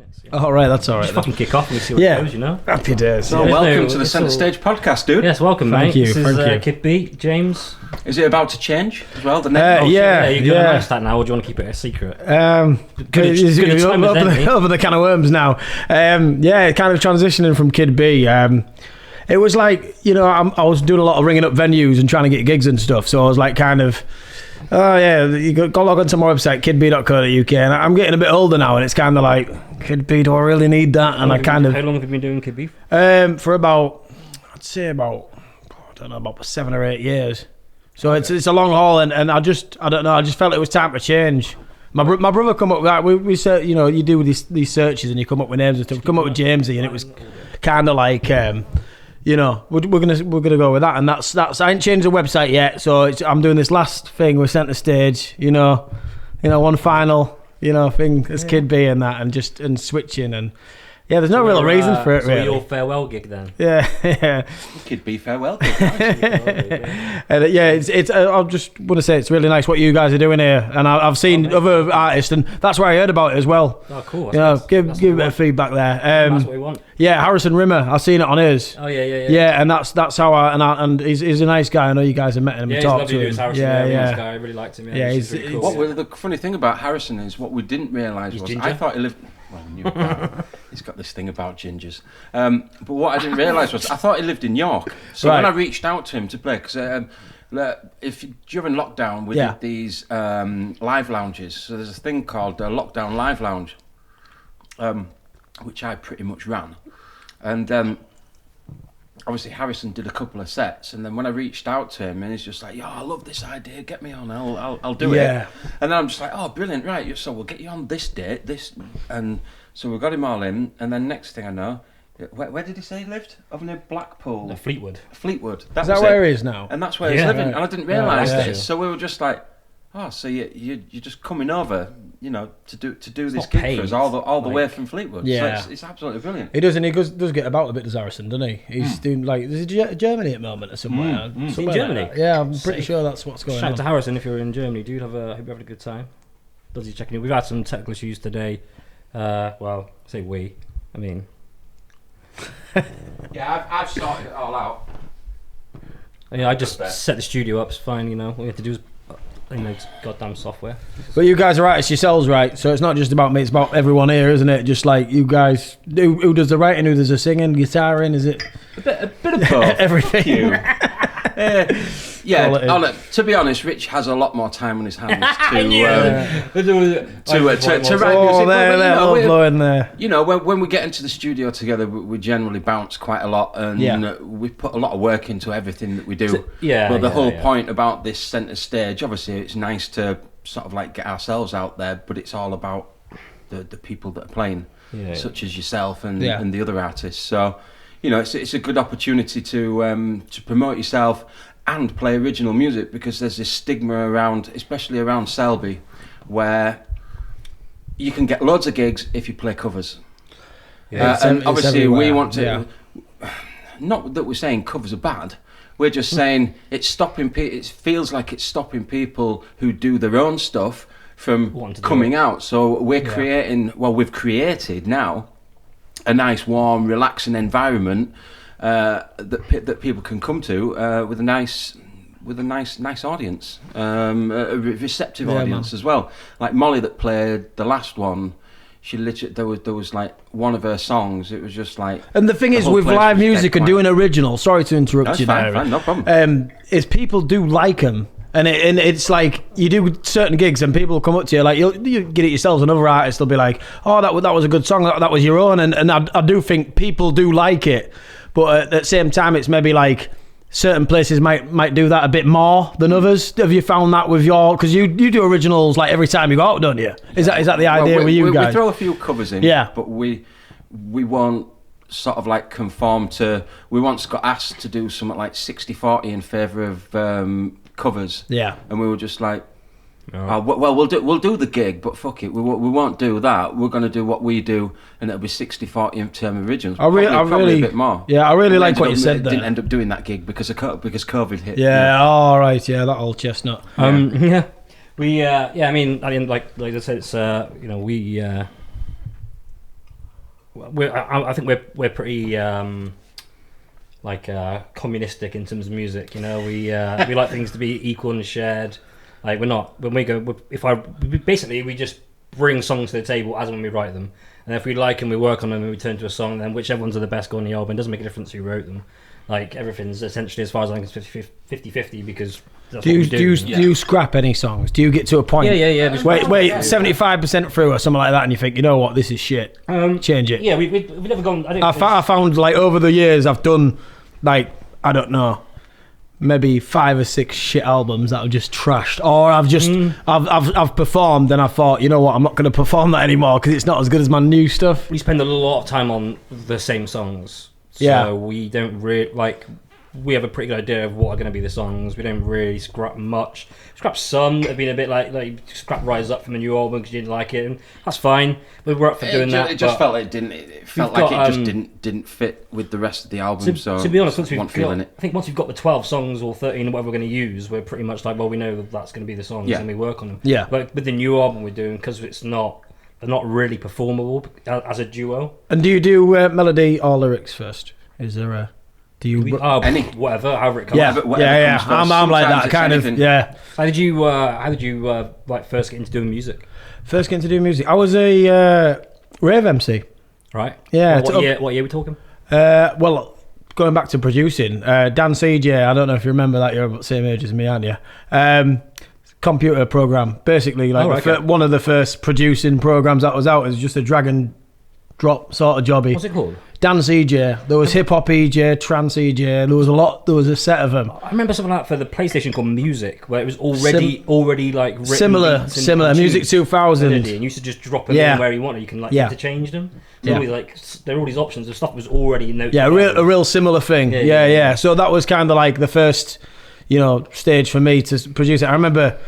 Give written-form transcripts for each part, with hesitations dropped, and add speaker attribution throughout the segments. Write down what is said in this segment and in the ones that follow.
Speaker 1: thanks. Yeah.
Speaker 2: Oh, right, that's all right.
Speaker 1: Just fucking kick off and we see what goes, you know?
Speaker 2: Happy days.
Speaker 3: So welcome to the Centre Stage podcast, dude.
Speaker 1: Yes, welcome,
Speaker 2: Thank
Speaker 1: mate.
Speaker 2: you,
Speaker 1: This is
Speaker 2: thank you.
Speaker 1: Kid B, James.
Speaker 3: Is it about to change as well? The name?
Speaker 2: Yeah,
Speaker 1: You're going to announce that now, or do you want to keep it a secret?
Speaker 2: Good over the can of worms now. Kind of transitioning from Kid B. It was like, you know, I was doing a lot of ringing up venues and trying to get gigs and stuff. So I was like, kind of, you go log onto my website, kidb.co.uk, and I'm getting a bit older now, and it's kind of like, Kid B, do I really need that? And
Speaker 1: How long have you been doing Kid B?
Speaker 2: For about, I'd say about 7 or 8 years. So it's a long haul, and I don't know, I just felt it was time to change. My brother come up with that. We said, you know, you do these searches and you come up with names and stuff. Come up with Jamesy, and it was kind of like, you know, we're gonna go with that, and that's. I ain't changed the website yet, so I'm doing this last thing with Centre Stage. You know, one final, you know, thing as Kid B and that, and switching and. Yeah, there's no real reason for it, really.
Speaker 1: So your farewell gig then?
Speaker 3: Yeah. Could be farewell gig.
Speaker 2: And I just want to say it's really nice what you guys are doing here, and I've seen other artists, and that's where I heard about it as well.
Speaker 1: Oh, cool.
Speaker 2: Give a bit of feedback there.
Speaker 1: That's what we want.
Speaker 2: Yeah, Harrison Rimmer. I've seen it on his.
Speaker 1: Oh yeah.
Speaker 2: Yeah, and that's how and he's a nice guy. I know you guys have met him and talked to him.
Speaker 1: Harrison. Nice guy. I really liked him.
Speaker 2: Yeah,
Speaker 1: he's really cool.
Speaker 3: The funny thing about Harrison is what we didn't realise was
Speaker 1: ginger?
Speaker 3: I thought he lived. Well, I knew about he's got this thing about gingers. But what I didn't realise was I thought he lived in York. So when I reached out to him to play, because during lockdown we did these live lounges. So there's a thing called Lockdown Live Lounge, which I pretty much ran. And obviously Harrison did a couple of sets, and then when I reached out to him, and he's just like, "Yo, I love this idea. Get me on. I'll do it." And then I'm just like, "Oh, brilliant! Right, so we'll get you on this date, this." And so we got him all in, and then next thing I know, where did he say he lived? Over near Blackpool.
Speaker 1: Fleetwood.
Speaker 3: Fleetwood.
Speaker 2: Is that where he is now?
Speaker 3: And that's where he's living.
Speaker 2: Right.
Speaker 3: And I didn't realise
Speaker 2: Yeah.
Speaker 3: this, so we were just like, "Oh, so you're just coming over." You know, to do this
Speaker 1: not
Speaker 3: gig
Speaker 1: paid,
Speaker 3: for us all the way from Fleetwood.
Speaker 2: Yeah.
Speaker 3: So it's absolutely brilliant.
Speaker 2: He does, and he does get about a bit, does Harrison, doesn't he? He's doing like, is he Germany at the moment or somewhere?
Speaker 1: In Germany?
Speaker 2: Like yeah, I'm pretty sure that's what's going
Speaker 1: Shout
Speaker 2: on.
Speaker 1: out to Harrison if you're in Germany, dude. Hope you're having a good time. Does he checking in? We've had some technical issues today. Well, I say we. I mean.
Speaker 3: Yeah, I've sorted it all out.
Speaker 1: Yeah, I just set the studio up. It's fine, you know. All we have to do is, it's goddamn software.
Speaker 2: But you guys are artists yourselves, right? So it's not just about me; it's about everyone here, isn't it? Just like you guys, who does the writing, who does the singing, guitaring? Is it
Speaker 3: A bit of both.
Speaker 2: everything?
Speaker 3: To be honest, Rich has a lot more time on his hands to write music.
Speaker 2: They're blowing there.
Speaker 3: You know, when we get into the studio together, we generally bounce quite a lot, and we put a lot of work into everything that we do. But the whole point about this Centre Stage, obviously, it's nice to sort of like get ourselves out there, but it's all about the people that are playing, such as yourself and the other artists. So, you know, it's a good opportunity to promote yourself and play original music, because there's this stigma around, especially around Selby, where you can get loads of gigs if you play covers. And obviously we want to, not that we're saying covers are bad, we're just saying it's stopping it feels like it's stopping people who do their own stuff from coming out. So we're we've created now a nice, warm, relaxing environment that people can come to with a nice audience, a receptive audience as well. Like Molly that played the last one, she literally there was like one of her songs. It was just like. And
Speaker 2: the thing is, with live music and doing original. Sorry to interrupt you there.
Speaker 3: Fine, no problem.
Speaker 2: Is people do like them. And it's like you do certain gigs and people come up to you like you get it yourselves. Another artist they'll be like, "Oh, that was a good song. That was your own." And I do think people do like it, but at the same time, it's maybe like certain places might do that a bit more than others. Have you found that with your? Because you do originals like every time you go out, don't you? Is that the idea with you guys?
Speaker 3: We throw a few covers in, but we won't sort of like conform to. We once got asked to do something like 60-40 in favour of. Covers, and we were just like, we'll do the gig, but fuck it, we won't do that. We're going to do what we do, and it'll be 60-40 in term originals. Probably a bit more.
Speaker 2: Yeah, I really like what you said there.
Speaker 3: Didn't end up doing that gig because COVID hit.
Speaker 2: Yeah, all right, that old chestnut.
Speaker 1: I mean, like I said, it's we. I think we're pretty communistic in terms of music. You know, we like things to be equal and shared. Like we're not when we go. We just bring songs to the table as when we write them, and if we like them, we work on them and we turn to a song. Then whichever ones are the best go on the album. It doesn't make a difference who wrote them. Like everything's essentially, as far as I'm concerned, 50-50 because that's what we do.
Speaker 2: Do you scrap any songs? Do you get to a point?
Speaker 1: Yeah.
Speaker 2: Wait, 75% through or something like that, and you think, you know what, this is shit. Change it.
Speaker 1: Yeah, we've never gone.
Speaker 2: I found like over the years I've done like I don't know, maybe 5 or 6 shit albums that I've just trashed, or I've just I've performed and I thought, you know what, I'm not going to perform that anymore because it's not as good as my new stuff.
Speaker 1: We spend a lot of time on the same songs, so we don't really like. We have a pretty good idea of what are going to be the songs. We don't really scrap much. Scrap some that have been a bit like scrap Rise Up from the new album because you didn't like it, and that's fine. We were up for doing that.
Speaker 3: It just felt like it just didn't fit with the rest of the album.
Speaker 1: To be honest, I think once we've got the 12 songs or 13 or whatever we're going to use, we're pretty much like, well, we know that's going to be the songs, and we work on them.
Speaker 2: Yeah.
Speaker 1: But with the new album we're doing, because they're not really performable as a duo.
Speaker 2: And do you do melody or lyrics first? Is there a Do you
Speaker 3: any
Speaker 1: whatever, however it comes?
Speaker 2: Yeah. I'm like that kind of. Yeah.
Speaker 1: How did you like first get into doing music?
Speaker 2: First get into doing music, I was a rave MC.
Speaker 1: Right.
Speaker 2: Yeah.
Speaker 1: What year are we talking?
Speaker 2: Well, going back to producing, Dan CJ. I don't know if you remember that. You're about the same age as me, aren't you? Computer program, basically, like one of the first producing programs that was out. It was just a drag and drop sort of jobby.
Speaker 1: What's it called?
Speaker 2: Dance EJ. There was hip hop EJ, trance EJ. There was a set of them.
Speaker 1: I remember something like that for the PlayStation called Music, where it was already like written
Speaker 2: similar Music 2000.
Speaker 1: And you used to just drop them in where you wanted. You can interchange them. So there are all these options of stuff that was already noted.
Speaker 2: Yeah, a real similar thing. Yeah. So that was kind of like the first, stage for me to produce it. I remember.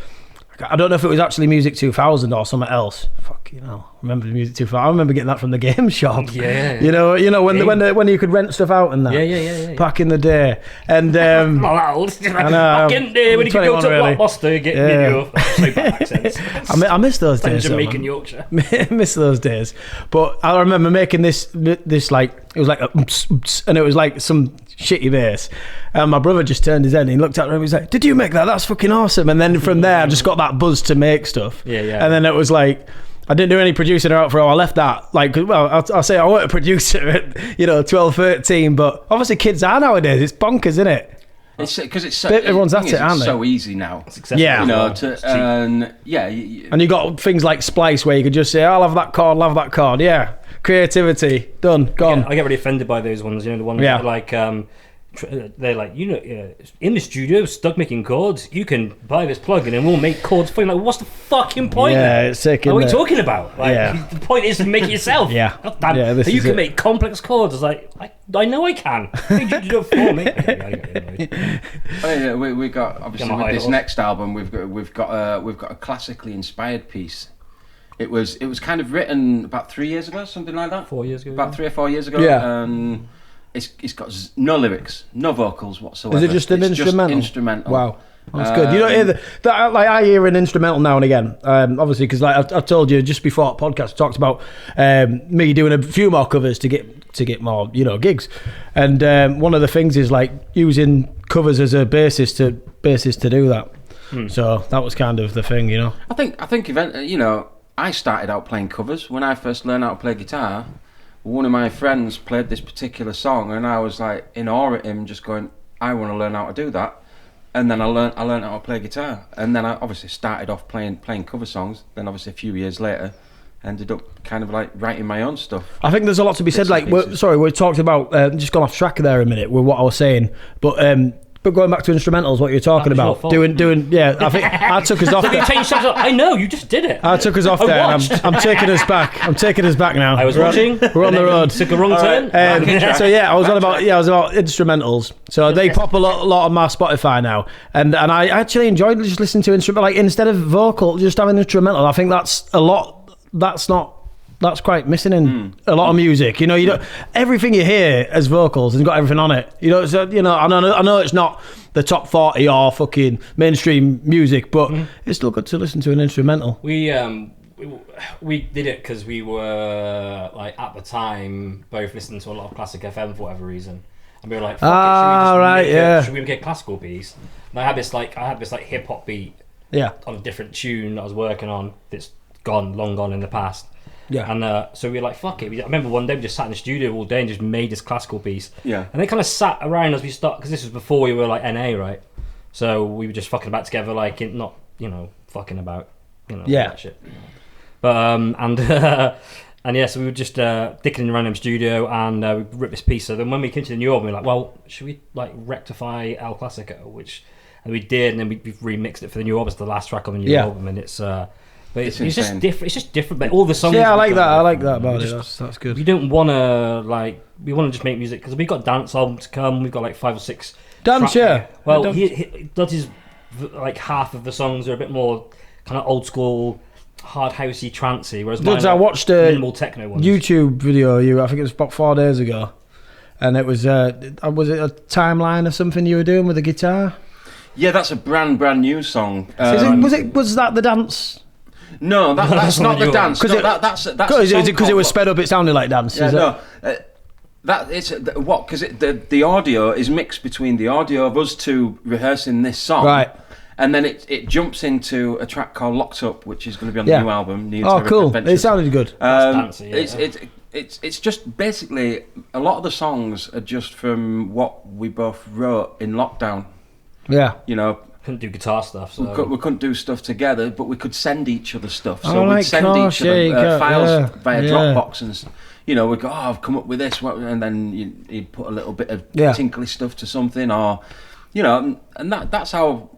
Speaker 2: I don't know if it was actually Music 2000 or something else. Remember Music 2000? I remember getting that from the game shop.
Speaker 1: Yeah.
Speaker 2: When you could rent stuff out and that.
Speaker 1: Yeah.
Speaker 2: Back in the day, and
Speaker 1: back in the day when you could go to Blockbuster and get video. So bad accents.
Speaker 2: I miss those days.
Speaker 1: Jamaican Yorkshire.
Speaker 2: Miss those days. But I remember making this like it was like a and it was like some shitty bass. And my brother just turned his head and he looked at me and he was like, "Did you make that? That's fucking awesome." And then from there I just got that buzz to make stuff.
Speaker 1: Yeah.
Speaker 2: And then it was like I didn't do any producing out for a while. I left that. I'll say I weren't a producer at 12, 13, but obviously kids are nowadays. It's bonkers, isn't it?
Speaker 3: It's because it's so
Speaker 2: everyone's at it, aren't they?
Speaker 3: So easy now.
Speaker 1: It's accessible.
Speaker 2: And you got things like Splice where you could just say, "I'll have that chord, Yeah, creativity done, gone."
Speaker 1: I get really offended by those ones. The ones that are like. They're like, in the studio, stuck making chords. You can buy this plugin and we'll make chords for you. Like, what's the fucking point?
Speaker 2: Yeah, it's sick.
Speaker 1: What are we talking about? The point is to make it yourself. You can make complex chords. It's like, I know I can. You do it for me.
Speaker 3: We got obviously with this next album, we've got a classically inspired piece. It was kind of written about 3 years ago, something like that.
Speaker 1: 4 years ago.
Speaker 3: About 3 or 4 years ago.
Speaker 2: Yeah.
Speaker 3: It's got no lyrics, no vocals whatsoever.
Speaker 2: Is it just an instrumental?
Speaker 3: Just instrumental.
Speaker 2: Wow, that's good. You don't hear that. Like I hear an instrumental now and again. Obviously, because like I've told you just before the podcast, I talked about me doing a few more covers to get more gigs. And one of the things is like using covers as a basis to do that. So that was kind of the thing,
Speaker 3: I think I started out playing covers when I first learned how to play guitar. One of my friends played this particular song and I was like in awe at him, just going, I want to learn how to do that. And then I learned how to play guitar. And then I obviously started off playing cover songs. Then obviously a few years later ended up kind of like writing my own stuff.
Speaker 2: I think there's a lot to be said. We talked about just gone off track there a minute with what I was saying, but going back to instrumentals, what you're talking about, doing, I think I took us off.
Speaker 1: You changed something up. I know, you just did it.
Speaker 2: I took us off there. And I'm taking us back. I'm taking us back now.
Speaker 1: I was watching.
Speaker 2: We're on the road.
Speaker 1: Took a wrong turn.
Speaker 2: I was about instrumentals. So they pop a lot on my Spotify now, and I actually enjoyed just listening to instrumental, like instead of vocal, just having instrumental. I think that's a lot. That's quite missing in a lot of music. You don't everything you hear as vocals and got everything on it. I know it's not the top 40 or fucking mainstream music, but it's still good to listen to an instrumental.
Speaker 1: We we did it because we were like at the time both listening to a lot of Classic FM for whatever reason, and we were like, "Fuck it, should we make a classical piece?" And I had this like hip hop beat, on a different tune that I was working on that's long gone in the past. Yeah, and so we were like, "Fuck it." I remember one day we just sat in the studio all day and just made this classical piece. Yeah, and they kind of sat around as we started because this was before we were like NA, right? So we were just fucking about together, like not fucking about, that shit. But and yeah, so we were just dicking around in the studio and we ripped this piece. So then when we came to the new album, we were like, well, should we like rectify El Clasico? And we did, and then we remixed it for the new album. It's the last track on the new album, and it's just different. It's just different. But all the songs.
Speaker 2: Yeah, I like that. I like that about it. That's good.
Speaker 1: We don't want to we want to just make music because we've got dance albums to come. We've got like 5 or 6
Speaker 2: dance. Yeah.
Speaker 1: Well, he does his like half of the songs are a bit more kind of old school, hard housey, trancey. Whereas
Speaker 2: I watched a
Speaker 1: minimal techno ones.
Speaker 2: YouTube video. I think it was about 4 days ago, and it was it a timeline or something you were doing with the guitar?
Speaker 3: Yeah, that's a brand new song.
Speaker 2: Was that the dance?
Speaker 3: No, that's not the dance. That's
Speaker 2: is it because it was sped up? It sounded like dance.
Speaker 3: Yeah, because the audio is mixed between the audio of us two rehearsing this song,
Speaker 2: right?
Speaker 3: And then it jumps into a track called Locked Up, which is going to be on the new album.
Speaker 2: Cool! Adventures. It sounded good.
Speaker 3: It's just basically a lot of the songs are just from what we both wrote in lockdown.
Speaker 2: Yeah,
Speaker 1: couldn't do guitar stuff, so
Speaker 3: we couldn't do stuff together, but we could send each other stuff. So we'd send each other files via Dropbox, and we'd go, I've come up with this, and then you'd put a little bit of tinkly stuff to something, or and that's how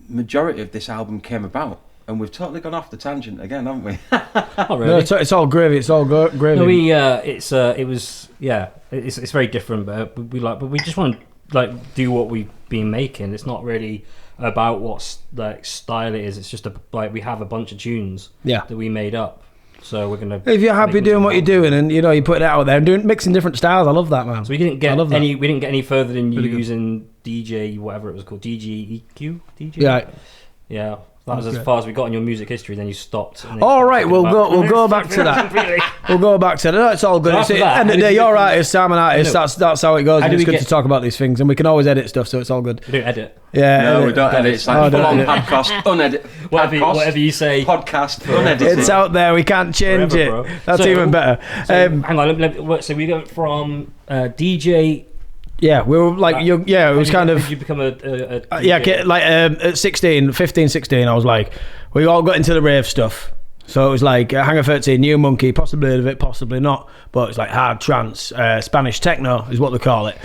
Speaker 3: majority of this album came about. And we've totally gone off the tangent again, haven't we?
Speaker 1: Not really.
Speaker 2: No, it's all gravy. It's all gravy.
Speaker 1: No, it's very different, but we just want to do what we've been making. It's not really about what style it is. It's just we have a bunch of tunes that we made up. So we're gonna.
Speaker 2: If you're happy doing what you're doing, and you put it out there and mixing different styles, I love that, man.
Speaker 1: So we didn't get any further than using DJ, whatever it was called, DGEQ, DJ. Yeah. That was as far as we got in your music history. Then you stopped.
Speaker 2: All right, we'll go back to that. We'll go back to that. No, it's all good. End of the day, you're artist, I'm an artist. That's how it goes. And it's good to talk about these things, and we can always edit stuff, so it's all good.
Speaker 1: We don't edit.
Speaker 2: Yeah,
Speaker 3: no, we don't edit. It's like full-on podcast, unedited.
Speaker 1: Whatever you say.
Speaker 3: Podcast, unedited.
Speaker 2: It's out there. We can't change it. Bro. That's even better.
Speaker 1: Hang on. So we went from DJ.
Speaker 2: Yeah, we were like, it was kind of.
Speaker 1: Did you become a
Speaker 2: DJ? At 15, 16, I was like, we all got into the rave stuff. So it was like Hangar 13, New Monkey, possibly heard of it, possibly not, but it's like hard trance, Spanish techno is what they call it.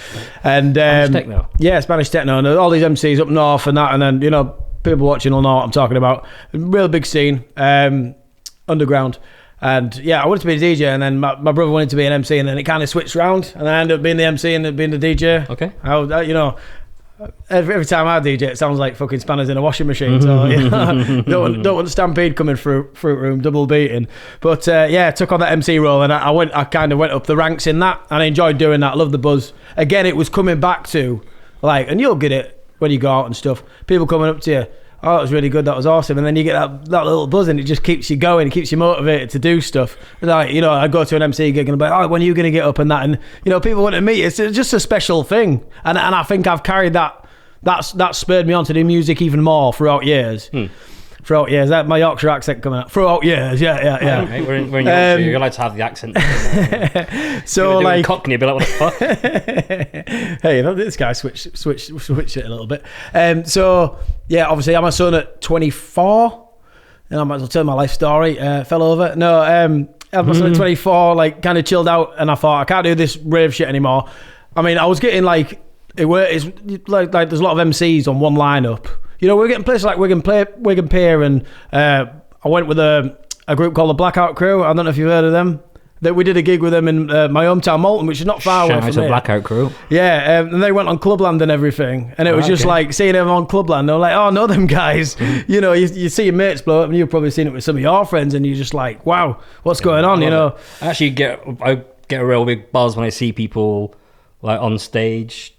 Speaker 2: And
Speaker 1: Spanish techno?
Speaker 2: Yeah, Spanish techno, and all these MCs up north and that, and then, people watching will know what I'm talking about. Real big scene, underground. And I wanted to be a DJ, and then my brother wanted to be an MC, and then it kind of switched round, and I ended up being the MC and being the DJ.
Speaker 1: Okay.
Speaker 2: Every time I DJ, it sounds like fucking spanners in a washing machine. So don't want the stampede coming through fruit room, double beating. But took on that MC role, and I kind of went up the ranks in that, and I enjoyed doing that. I love the buzz. Again, it was coming back to and you'll get it when you go out and stuff. People coming up to you. Oh, that was really good. That was awesome. And then you get that little buzz, and it just keeps you going. It keeps you motivated to do stuff. I go to an MC gig and I'm like, oh, when are you going to get up and that? And people want to meet. It's just a special thing. And I think I've carried that. That spurred me on to do music even more throughout years. Throughout years, that my Yorkshire accent coming out. Throughout years, yeah.
Speaker 1: Okay, we're in Yorkshire. You're allowed to have the accent.
Speaker 2: So
Speaker 1: Cockney, be like, what the fuck?
Speaker 2: Hey, this guy switch it a little bit. Obviously, I'm a son at 24. And I might as well tell my life story. Fell over. No, I'm a son at 24. Kind of chilled out, and I thought I can't do this rave shit anymore. I mean, I was getting there's a lot of MCs on one lineup. We're getting places like Wigan Pier, and I went with a group called the Blackout Crew. I don't know if you've heard of them. That we did a gig with them in my hometown Malton, which is not far away from here.
Speaker 1: Shout out to Blackout Crew.
Speaker 2: Yeah, and they went on Clubland and everything, and it was just like seeing them on Clubland. They were like, "Oh, I know them guys." You see your mates blow up, and you've probably seen it with some of your friends, and you're just like, "Wow, what's going on?" I
Speaker 1: actually get a real big buzz when I see people on stage,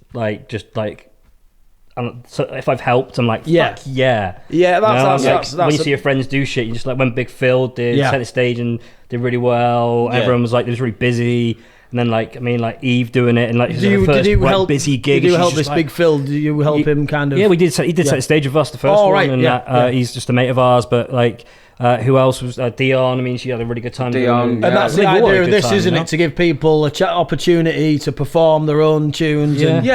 Speaker 1: and so if I've helped, I'm like, fuck
Speaker 2: That's
Speaker 1: when you see your friends do shit, you just like when Big Phil did Centre Stage and did really well. Everyone was like, it was really busy. And then like Eve doing it, and like
Speaker 2: did you help
Speaker 1: busy gig.
Speaker 2: Did you help this Big Phil? Did you help him kind of?
Speaker 1: Yeah, we did. He did Centre Stage with us the first one, and he's just a mate of ours. But like, who else was Dion? I mean, she had a really good time.
Speaker 2: And that's the idea of this, isn't it? To give people a opportunity to perform their own tunes.
Speaker 3: And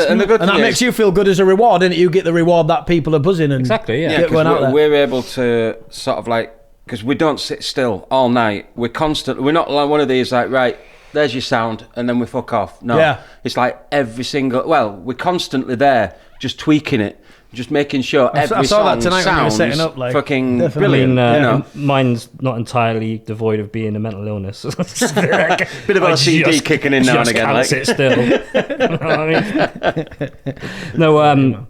Speaker 3: the good thing
Speaker 2: that makes you feel good as a reward, and you get the reward that people are buzzing and
Speaker 1: exactly.
Speaker 2: Get one out there.
Speaker 3: We're able to sort of like, because we don't sit still all night. We're constantly. We're not like one of these like, right, there's your sound, and then we fuck off. No, it's like every single. Well, we're constantly there, just tweaking it, just making sure every song sounds setting up, like, fucking brilliant.
Speaker 1: Mine's not entirely devoid of being a mental illness.
Speaker 3: Bit of OCD kicking in now and again.
Speaker 1: Like, sit still.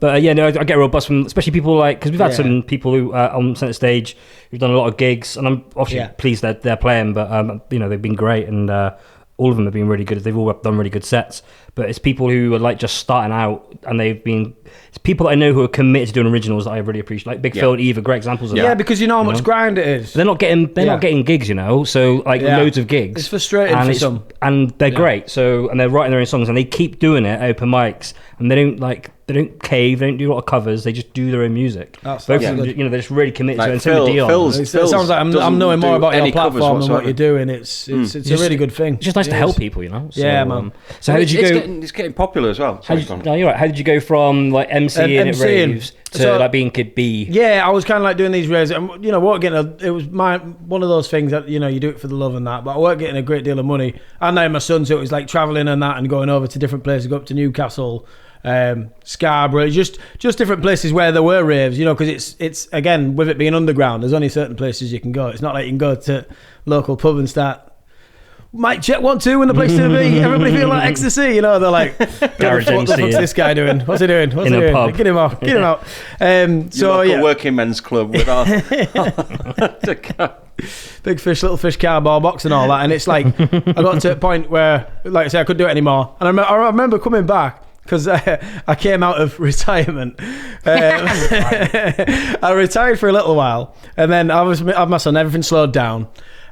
Speaker 1: I get a real buzz from, especially people like, because we've had some people who on Centre Stage who've done a lot of gigs, and I'm obviously pleased that they're playing, but they've been great, and all of them have been really good. They've all done really good sets. But it's people who are like just starting out, and it's people that I know who are committed to doing originals that I really appreciate. Like Big Phil and Eve are great examples of that.
Speaker 2: Yeah, because you know how much grind it is.
Speaker 1: But they're not getting gigs, so like loads of gigs.
Speaker 2: It's frustrating for some.
Speaker 1: And they're great. So, and they're writing their own songs, and they keep doing it at open mics, and they don't cave, they don't do a lot of covers, they just do their own music. Both of them, they're just really committed to it. And same with Dion.
Speaker 2: It sounds like I'm knowing more about your platform and what you're doing. It's a really good thing.
Speaker 1: It's just nice to help people, So,
Speaker 2: man.
Speaker 1: So how did you go?
Speaker 3: It's getting popular as well.
Speaker 1: You're right. How did you go from like MCing at raves to like being Kid B?
Speaker 2: Yeah, I was kind of like doing these raves, and it was one of those things that you do it for the love and that. But I weren't getting a great deal of money, and now my son, so it was like traveling and that, and going over to different places, go up to Newcastle, Scarborough, just different places where there were raves, because it's again, with it being underground, there's only certain places you can go. It's not like you can go to local pub and start mic check 1 2 in the place to be. Everybody feel like ecstasy, they're like,
Speaker 1: Garage
Speaker 2: what the fuck's this guy doing? What's he doing?
Speaker 1: In a pub.
Speaker 2: Get him out.
Speaker 3: Working men's club with our
Speaker 2: big fish, little fish, cardboard box and all that. And it's like, I got to a point where, like I say, I couldn't do it anymore. And I remember coming back, because I came out of retirement. I retired for a little while, and then I had my son. Everything slowed down,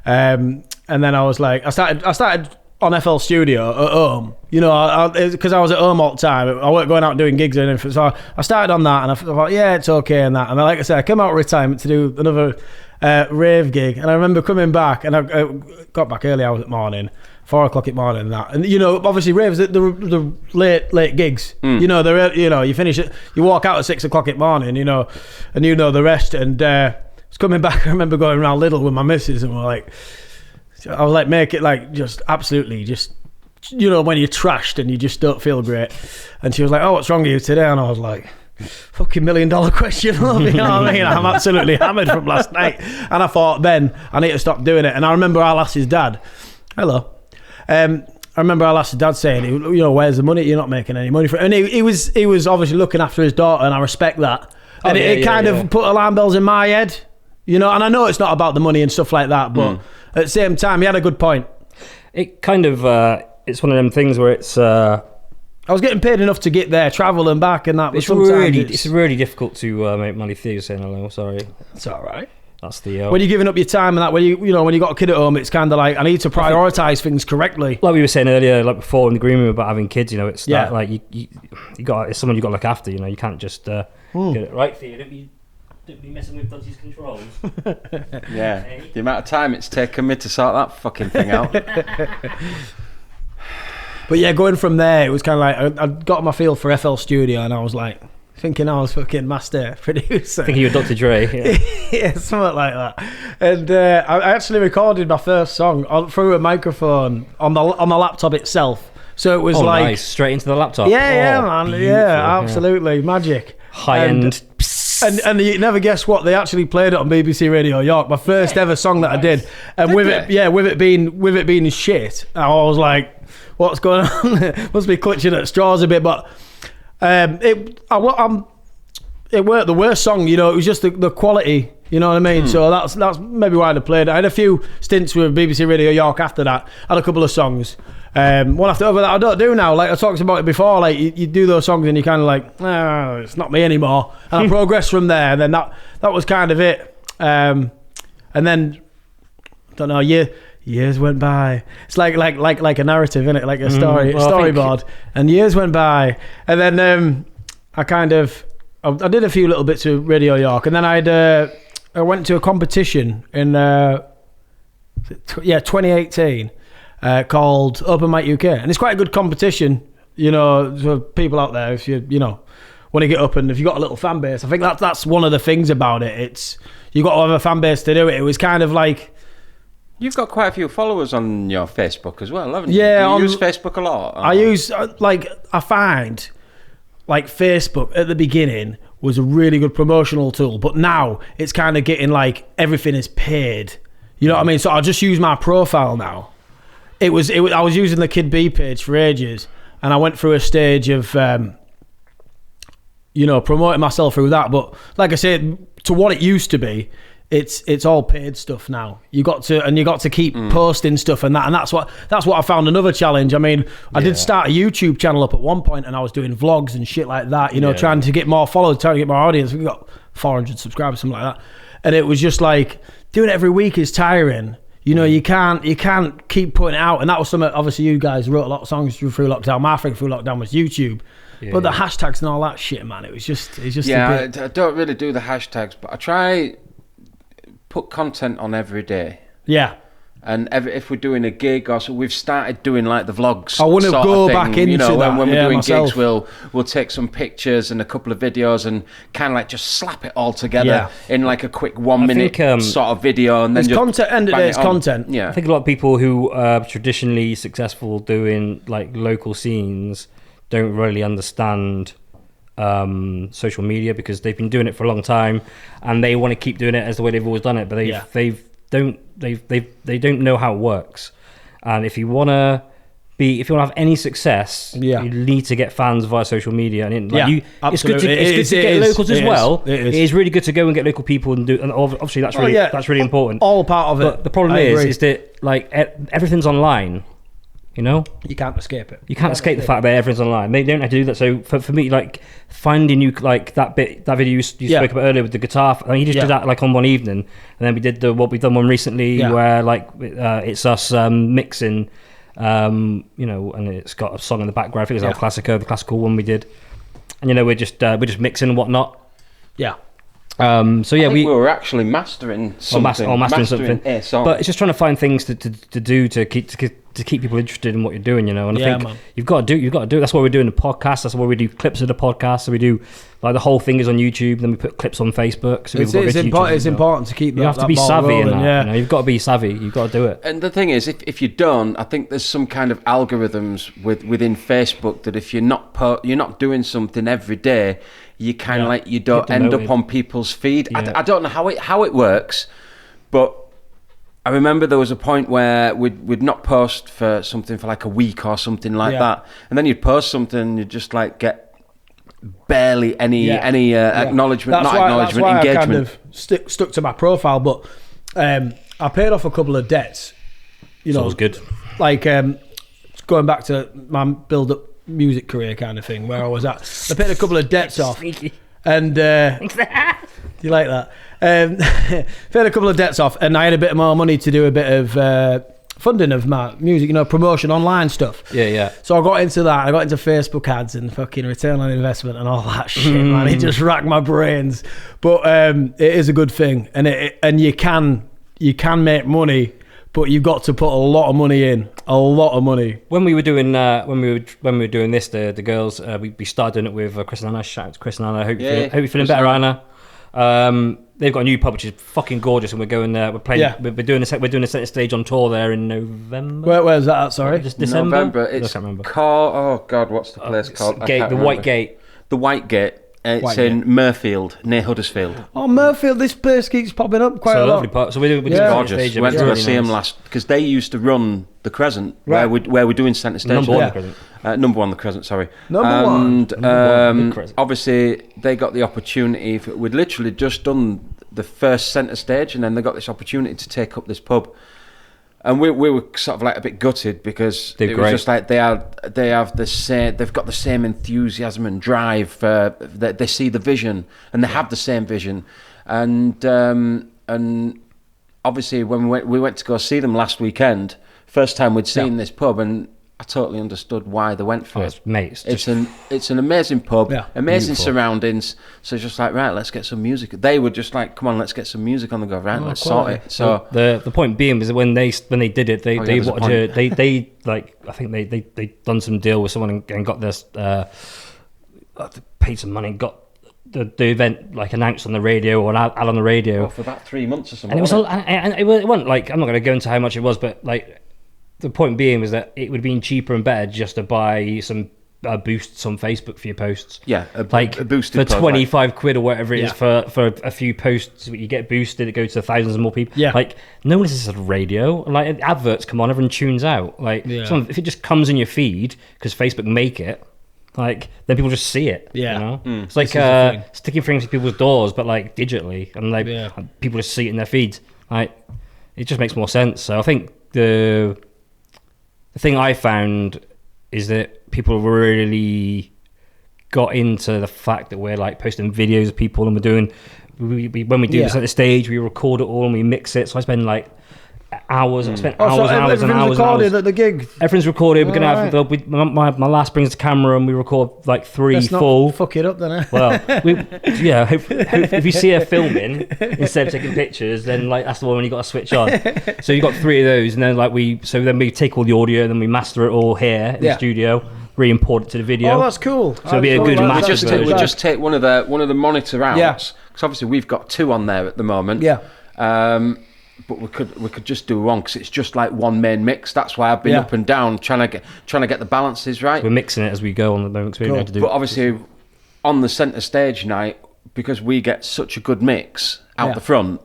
Speaker 2: and then I was like, I started on FL Studio at home. Because I was at home all the time. I weren't going out and doing gigs or anything. So I started on that, and I thought, yeah, it's okay and that. And then, like I said, I came out of retirement to do another rave gig, and I remember coming back, and I got back early hours at morning. 4 o'clock at morning and that, and obviously raves, the late gigs. They're you finish it, you walk out at 6 o'clock at morning, and the rest. And I was coming back. I remember going around Lidl with my missus, and I was like, make it like just absolutely just when you're trashed and you just don't feel great. And she was like, oh, what's wrong with you today? And I was like, fucking $1 million question, love. You know what I mean? I'm absolutely hammered from last night, and I thought, then I need to stop doing it. And I remember our lass's dad. Hello. I remember our last dad saying, where's the money? You're not making any money for it. And he was obviously looking after his daughter, and I respect that. And it kind of put alarm bells in my head, and I know it's not about the money and stuff like that, but at the same time, he had a good point.
Speaker 1: It kind of, it's one of them things where it's... I
Speaker 2: was getting paid enough to get there, travel and back and that. But
Speaker 1: it's really difficult to make money through saying hello, sorry.
Speaker 2: It's all right.
Speaker 1: That's the
Speaker 2: when you're giving up your time and that, when you got a kid at home, it's kind of like, I need to prioritise things correctly.
Speaker 1: Like we were saying earlier, like before in the green room about having kids, it's that, like you got, it's someone you got to look after. You can't just get it right for you. Don't be messing with Dodgy's controls.
Speaker 3: Yeah, the amount of time it's taken me to sort that fucking thing out.
Speaker 2: But yeah, going from there, it was kind of like I got my feel for FL Studio, and I was like, thinking I was fucking master producer.
Speaker 1: Thinking you were Dr. Dre.
Speaker 2: Yeah, something like that. And I actually recorded my first song through a microphone on the laptop itself. So it was
Speaker 1: nice. Straight into the laptop.
Speaker 2: Yeah, man. Yeah, absolutely. Magic.
Speaker 1: High-end.
Speaker 2: And you never guess what, they actually played it on BBC Radio York, my first ever song that I did. And with it being shit, I was like, what's going on? Must be clutching at straws a bit, but it weren't the worst song, it was just the quality You know what I mean? So that's maybe why I played. I had a few stints with BBC Radio York after that. I had a couple of songs. One after the other that I don't do now. Like I talked about it before, like you do those songs and you kind of like, it's not me anymore. And I progress from there. And then that was kind of it. And then, I don't know, years went by. It's like a narrative, isn't it? Like a storyboard. And years went by. And then I did a few little bits of Radio York. And then I went to a competition in 2018 called Open Mic UK, and it's quite a good competition, you know, for people out there. If you want to get up, and if you got a little fan base, I think that's one of the things about it. It's you got to have a fan base to do it. It was kind of like
Speaker 3: you've got quite a few followers on your Facebook as well, haven't you?
Speaker 2: Yeah,
Speaker 3: do you use Facebook a lot?
Speaker 2: I use I find like Facebook at the beginning was a really good promotional tool, but now it's kind of getting like everything is paid. You know what I mean? So I just use my profile now. I was using the Kid B page for ages, and I went through a stage of promoting myself through that. But like I said, to what it used to be, it's all paid stuff now. You got to keep posting stuff and that's what I found another challenge. I mean, I did start a YouTube channel up at one point, and I was doing vlogs and shit like that, trying to get more followers, trying to get more audience. We got 400 subscribers, something like that. And it was just like doing it every week is tiring. You can't keep putting it out. And that was something, obviously you guys wrote a lot of songs through lockdown. My thing through lockdown was YouTube. But the hashtags and all that shit, man, it's just
Speaker 3: I don't really do the hashtags, but I try put content on every day.
Speaker 2: Yeah.
Speaker 3: And if we're doing a gig or so, we've started doing like the vlogs.
Speaker 2: I want to go back into that.
Speaker 3: When we're doing gigs, we'll take some pictures and a couple of videos and kind of like just slap it all together in like a quick 1 minute sort of video. And then
Speaker 2: it's content. End of the day, it's content.
Speaker 3: Yeah.
Speaker 1: I think a lot of people who are traditionally successful doing like local scenes don't really understand social media, because they've been doing it for a long time and they want to keep doing it as the way they've always done it, but they don't know how it works. And if you want to have any success, you need to get fans via social media. And it's good to get locals as well. It is really good to go and get local people and do. And obviously that's really important.
Speaker 2: All part of it.
Speaker 1: But the problem is that like everything's online.
Speaker 2: You can't escape it.
Speaker 1: You can't escape the fact that everything's online. They don't have to do that. So for me, like finding you, like that video you spoke about earlier with the guitar, you just did that like on one evening, and then we did we've done one recently where like it's us mixing, and it's got a song in the background. I think it was El Clasico, the classical one we did, and we're just mixing and whatnot.
Speaker 2: Yeah.
Speaker 3: We were actually mastering something.
Speaker 1: Mastering a song. But it's just trying to find things to do to keep people interested in what you're doing, And I think you've got to do. That's why we're doing the podcast. That's why we do clips of the podcast. So we do like the whole thing is on YouTube. Then we put clips on Facebook. So
Speaker 2: it's important to keep.
Speaker 1: You have to be savvy in that. You've got to be savvy. You've got to do it.
Speaker 3: And the thing is, if you don't, I think there's some kind of algorithms within Facebook that if you're not doing something every day, you kind of like you don't end up on people's feed. I don't know how it works, but I remember there was a point where we'd not post for something for like a week or something like that, and then you'd post something and you'd just like get barely any acknowledgement, engagement.
Speaker 2: I kind of stuck to my profile, but I paid off a couple of debts.
Speaker 1: So it was good.
Speaker 2: Like going back to my build-up music career kind of thing, where I was at. I paid a couple of debts off, and you like that? Paid a couple of debts off, and I had a bit more money to do a bit of funding of my music, promotion, online stuff.
Speaker 1: Yeah.
Speaker 2: So I got into that. I got into Facebook ads and fucking return on investment and all that shit, man. It just racked my brains. But it is a good thing, and you can make money. But you've got to put a lot of money in, a lot of money.
Speaker 1: When we were doing when we were doing this, the girls we started doing it with Chris and Anna. Shout out to Chris and Anna. Hope you're feeling better, Anna. They've got a new pub which is fucking gorgeous, and we're going there. We're playing. Yeah. We're doing the centre stage on tour there in November.
Speaker 2: Where's that at? Sorry,
Speaker 1: just December.
Speaker 3: November. It's I can't remember. Oh God, what's the place called?
Speaker 1: The White Gate.
Speaker 3: The White Gate. It's in Murfield, near Huddersfield.
Speaker 2: Oh, Murfield! This place keeps popping up quite a lot.
Speaker 1: Lovely part. So we're
Speaker 3: gorgeous. We went to go see them last because they used to run the Crescent, where we're doing centre stage.
Speaker 1: Number 1 The Crescent.
Speaker 3: Sorry.
Speaker 2: Number one.
Speaker 3: Obviously they got the opportunity. We'd literally just done the first centre stage, and then they got this opportunity to take up this pub. And we were sort of like a bit gutted because it was just like they've got the same enthusiasm and drive. They see the vision and they have the same vision, and obviously when we went to go see them last weekend, first time we'd seen this pub, and I totally understood why they went for it.
Speaker 1: Mate,
Speaker 3: it's an amazing pub, amazing surroundings. So it's just like, right, let's get some music. They were just like, come on, let's get some music on the go. Right, let's sort it. So
Speaker 1: the point being was that when they did it, they I think they done some deal with someone and got this paid some money and got the event like announced on the radio or out on the radio
Speaker 3: for about 3 months or something.
Speaker 1: And it wasn't like, I'm not going to go into how much it was, but like. The point being was that it would have been cheaper and better just to buy some boosts on Facebook for your posts.
Speaker 3: Yeah, a
Speaker 1: for
Speaker 3: boosted
Speaker 1: £25 or whatever it is for a few posts. You get boosted, it goes to thousands of more people.
Speaker 2: Yeah,
Speaker 1: like no one listens to the radio. Like adverts come on, everyone tunes out. Like if it just comes in your feed because Facebook make it, like then people just see it.
Speaker 2: Yeah,
Speaker 1: you know? It's like sticking things to people's doors, but like digitally, and like people just see it in their feeds. Like it just makes more sense. So I think the thing I found is that people really got into the fact that we're like posting videos of people, and when we do this at the stage, we record it all and we mix it. So I spend like hours. I spent hours and hours and hours.
Speaker 2: Recorded at the gig.
Speaker 1: Everything's recorded. We're gonna have my last brings the camera and we record like 3
Speaker 2: Let's
Speaker 1: full.
Speaker 2: Not fuck it up then.
Speaker 1: Well, if you see her filming instead of taking pictures, then like that's the one when you got to switch on. So you got 3 of those, and then then we take all the audio, and then we master it all here in the studio. Re-import it to the video.
Speaker 2: Oh, that's cool.
Speaker 1: So it'll be a good match.
Speaker 3: We just take one of the monitor out.
Speaker 2: Yeah.
Speaker 3: Because obviously we've got 2 on there at the moment.
Speaker 2: Yeah.
Speaker 3: But we could just do one because it's just like one main mix. That's why I've been up and down trying to get the balances right.
Speaker 1: We're mixing it as we go on the moment.
Speaker 2: Cool.
Speaker 3: But obviously, on the centre stage night, because we get such a good mix out the front,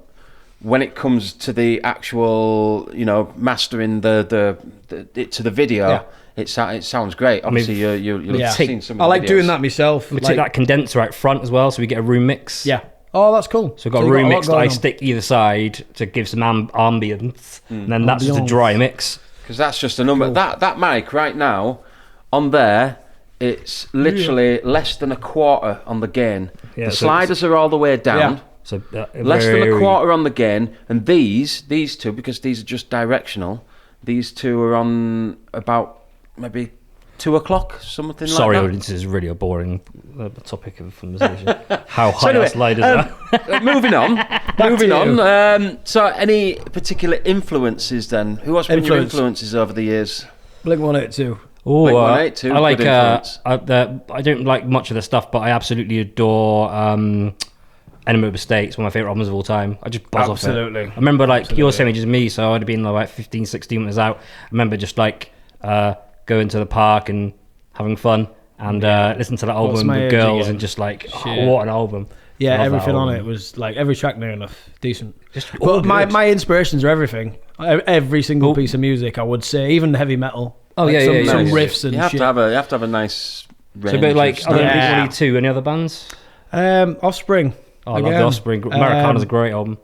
Speaker 3: when it comes to the actual, mastering it to the video, it sounds great. Obviously, you've seen some.
Speaker 2: I like
Speaker 3: videos.
Speaker 2: doing that myself.
Speaker 1: We take that condenser out front as well, so we get a room mix.
Speaker 2: Yeah. Oh, that's cool.
Speaker 1: So we've got a room mix that I stick either side to give some ambience, and then that's just a dry mix.
Speaker 3: Because that's just a number. Cool. That mic right now, on there, it's literally less than a quarter on the gain. Yeah, the sliders are all the way down.
Speaker 2: Yeah.
Speaker 1: So
Speaker 3: less than a quarter on the gain, and these 2, because these are just directional, these 2 are on about maybe 2 o'clock, something like that.
Speaker 1: Sorry, audience, this is really a boring topic of conversation. How high our sliders are.
Speaker 3: Moving on. So, any particular influences then? Who has been your influences over the years?
Speaker 2: Blink-182.
Speaker 3: Oh, Blink-182.
Speaker 1: I like. I don't like much of the stuff, but I absolutely adore Enemy of Mistakes. One of my favourite albums of all time. I just buzz off it.
Speaker 2: Absolutely.
Speaker 1: I remember you're the same age as me, so I'd have been like 15, 16 when it was out. I remember just going to the park and having fun and listen to that album with girls and just what an album.
Speaker 2: Yeah, everything on it was like every track near enough decent. But my inspirations are everything. Every single piece of music, I would say, even heavy metal.
Speaker 1: Oh
Speaker 2: some
Speaker 1: nice.
Speaker 2: riffs and
Speaker 3: you have
Speaker 2: shit.
Speaker 3: to have a nice range.
Speaker 1: So, but Blink-182, any other bands?
Speaker 2: Offspring.
Speaker 1: Oh, I love the Offspring. Americana's a great album.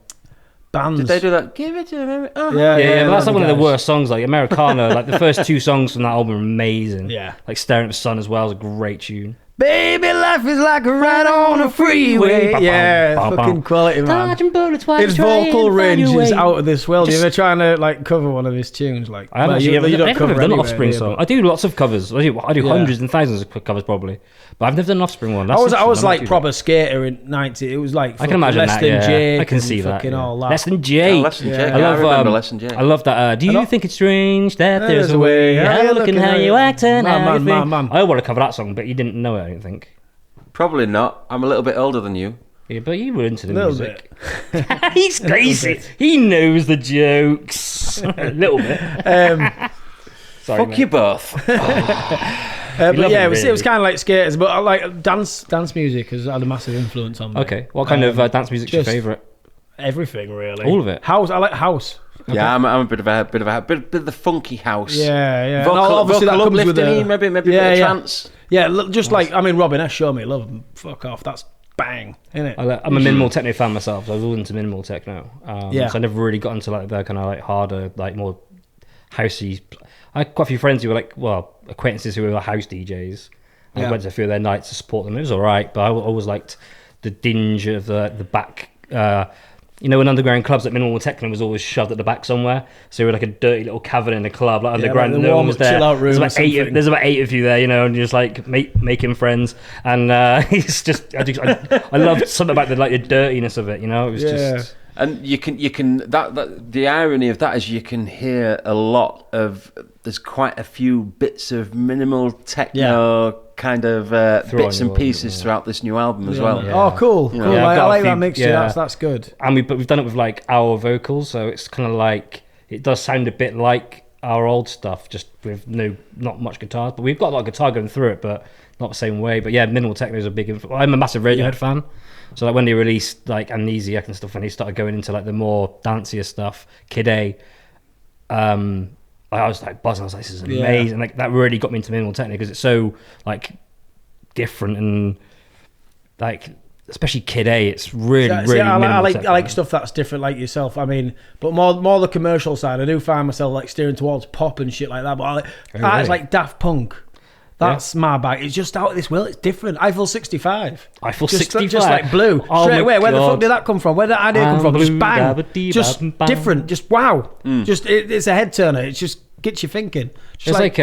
Speaker 2: Bands.
Speaker 3: Did they do that? Give it to me. Oh.
Speaker 1: Yeah, but that's like one of the worst songs. Like Americana, like the first 2 songs from that album are amazing.
Speaker 2: Yeah.
Speaker 1: Like Staring at the Sun as well is a great tune.
Speaker 2: Baby, life is like a ride on a freeway. Fucking quality, man. His vocal range is out of this world. You're trying to cover one of his tunes.
Speaker 1: I haven't done an Offspring song. I do lots of covers. I do hundreds and thousands of covers probably, but I've never done an Offspring one.
Speaker 2: I was like proper skater in '90. It was like
Speaker 1: I can imagine
Speaker 2: Less Than Jake.
Speaker 1: I can see that.
Speaker 2: All that.
Speaker 1: Less Than Jake.
Speaker 3: Less Than Jake. I remember Less Than Jake.
Speaker 1: I love that. Do you think it's strange that there's a way? How looking how you act and everything. I want to cover that song, but you didn't know it. I don't think.
Speaker 3: Probably not. I'm a little bit older than you.
Speaker 1: Yeah, but you were into the music. He's crazy. He knows the jokes. A little bit.
Speaker 3: Sorry, fuck you both.
Speaker 2: But yeah, it was kind of like skaters, but I like dance music has had a massive influence on me.
Speaker 1: Okay, what kind of dance music's your favourite?
Speaker 2: Everything really.
Speaker 1: All of it.
Speaker 2: House. I like house.
Speaker 3: Okay. Yeah, I'm a bit of the funky house.
Speaker 2: Yeah.
Speaker 3: Obviously that comes with maybe a bit of trance.
Speaker 2: Yeah, just nice. Robin S. Show Me Love. Fuck off. That's bang, innit?
Speaker 1: I'm a minimal techno fan myself, so I was all into minimal techno. So I never really got into like the kind of like harder, like more housey. I had quite a few friends who were like, well, acquaintances who were house DJs. I went to a few of their nights to support them. It was all right, but I always liked the dinge of the back. In underground clubs, like minimal techno was always shoved at the back somewhere. So you were like a dirty little cavern in the club, like underground.
Speaker 2: Like
Speaker 1: no one was there.
Speaker 2: There's
Speaker 1: about 8 of you there, and you're just like making friends. And it's just, I loved something about the dirtiness of it. It was just.
Speaker 3: And you can that the irony of that is you can hear a lot of. There's quite a few bits of minimal techno kind of bits and pieces throughout this new album as well.
Speaker 2: Yeah. Oh, cool! Cool. I like that mixture. That's good.
Speaker 1: And we've done it with like our vocals, so it's kind of like it does sound a bit like our old stuff, just with not much guitars. But we've got a lot of guitar going through it, but not the same way. But yeah, minimal techno is a big influence. I'm a massive Radiohead fan. So like when they released like Amnesiac and stuff, and they started going into like the more dancier stuff, Kid A, I was like buzzing. I was like, this is amazing. Like that really got me into minimal techno because it's so like different and like especially Kid A. It's really.
Speaker 2: I like stuff that's different, like yourself. I mean, but more the commercial side. I do find myself like steering towards pop and shit like that. But it's like Daft Punk. That's my bag. It's just out of this world. It's different. Eiffel 65.
Speaker 1: Eiffel 65.
Speaker 2: Just like Blue. Straight away. Where the fuck did that come from? Where did that idea come from? Just bang. Just different. Just wow. Just it's a head turner. It just gets you thinking.
Speaker 1: It's like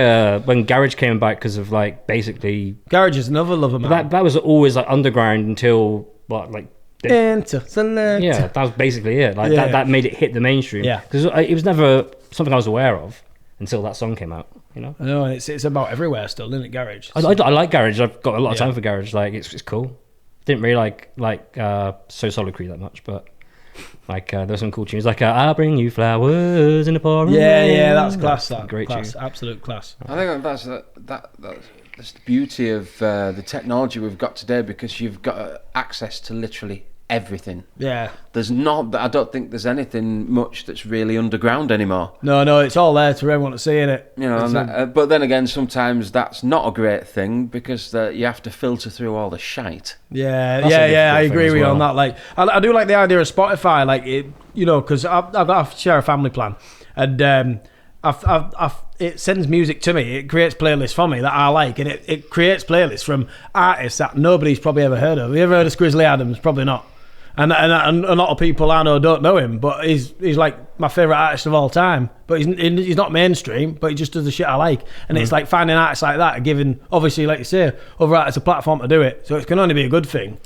Speaker 1: when Garage came back because of like basically.
Speaker 2: Garage is another lover man.
Speaker 1: That was always like underground until what like.
Speaker 2: Yeah,
Speaker 1: that was basically it. Like that made it hit the mainstream. Yeah, because it was never something I was aware of until that song came out. I
Speaker 2: know it's about everywhere still, isn't it? Garage.
Speaker 1: I like Garage. I've got a lot of time for Garage. Like it's cool. Didn't really like So Solitary that much, but like there's some cool tunes like I'll Bring You Flowers in a Pouring Rain.
Speaker 2: Yeah, that's class. That
Speaker 1: great
Speaker 2: class,
Speaker 1: tune.
Speaker 2: Absolute class.
Speaker 3: I think that's the beauty of the technology we've got today because you've got access to literally everything.
Speaker 2: Yeah.
Speaker 3: I don't think there's anything much that's really underground anymore.
Speaker 2: No, it's all there for everyone to see, innit?
Speaker 3: But then again, sometimes that's not a great thing because you have to filter through all the shite.
Speaker 2: Yeah, I agree with you on that. Like, I do like the idea of Spotify, like it, because I've got to share a family plan, and it sends music to me. It creates playlists for me that I like, and it creates playlists from artists that nobody's probably ever heard of. Have you ever heard of Grizzly Adams? Probably not. And a lot of people I know don't know him, but he's like my favourite artist of all time. But he's not mainstream, but he just does the shit I like. And it's like finding artists like that, giving, obviously, like you say, other artists a platform to do it. So it can only be a good thing.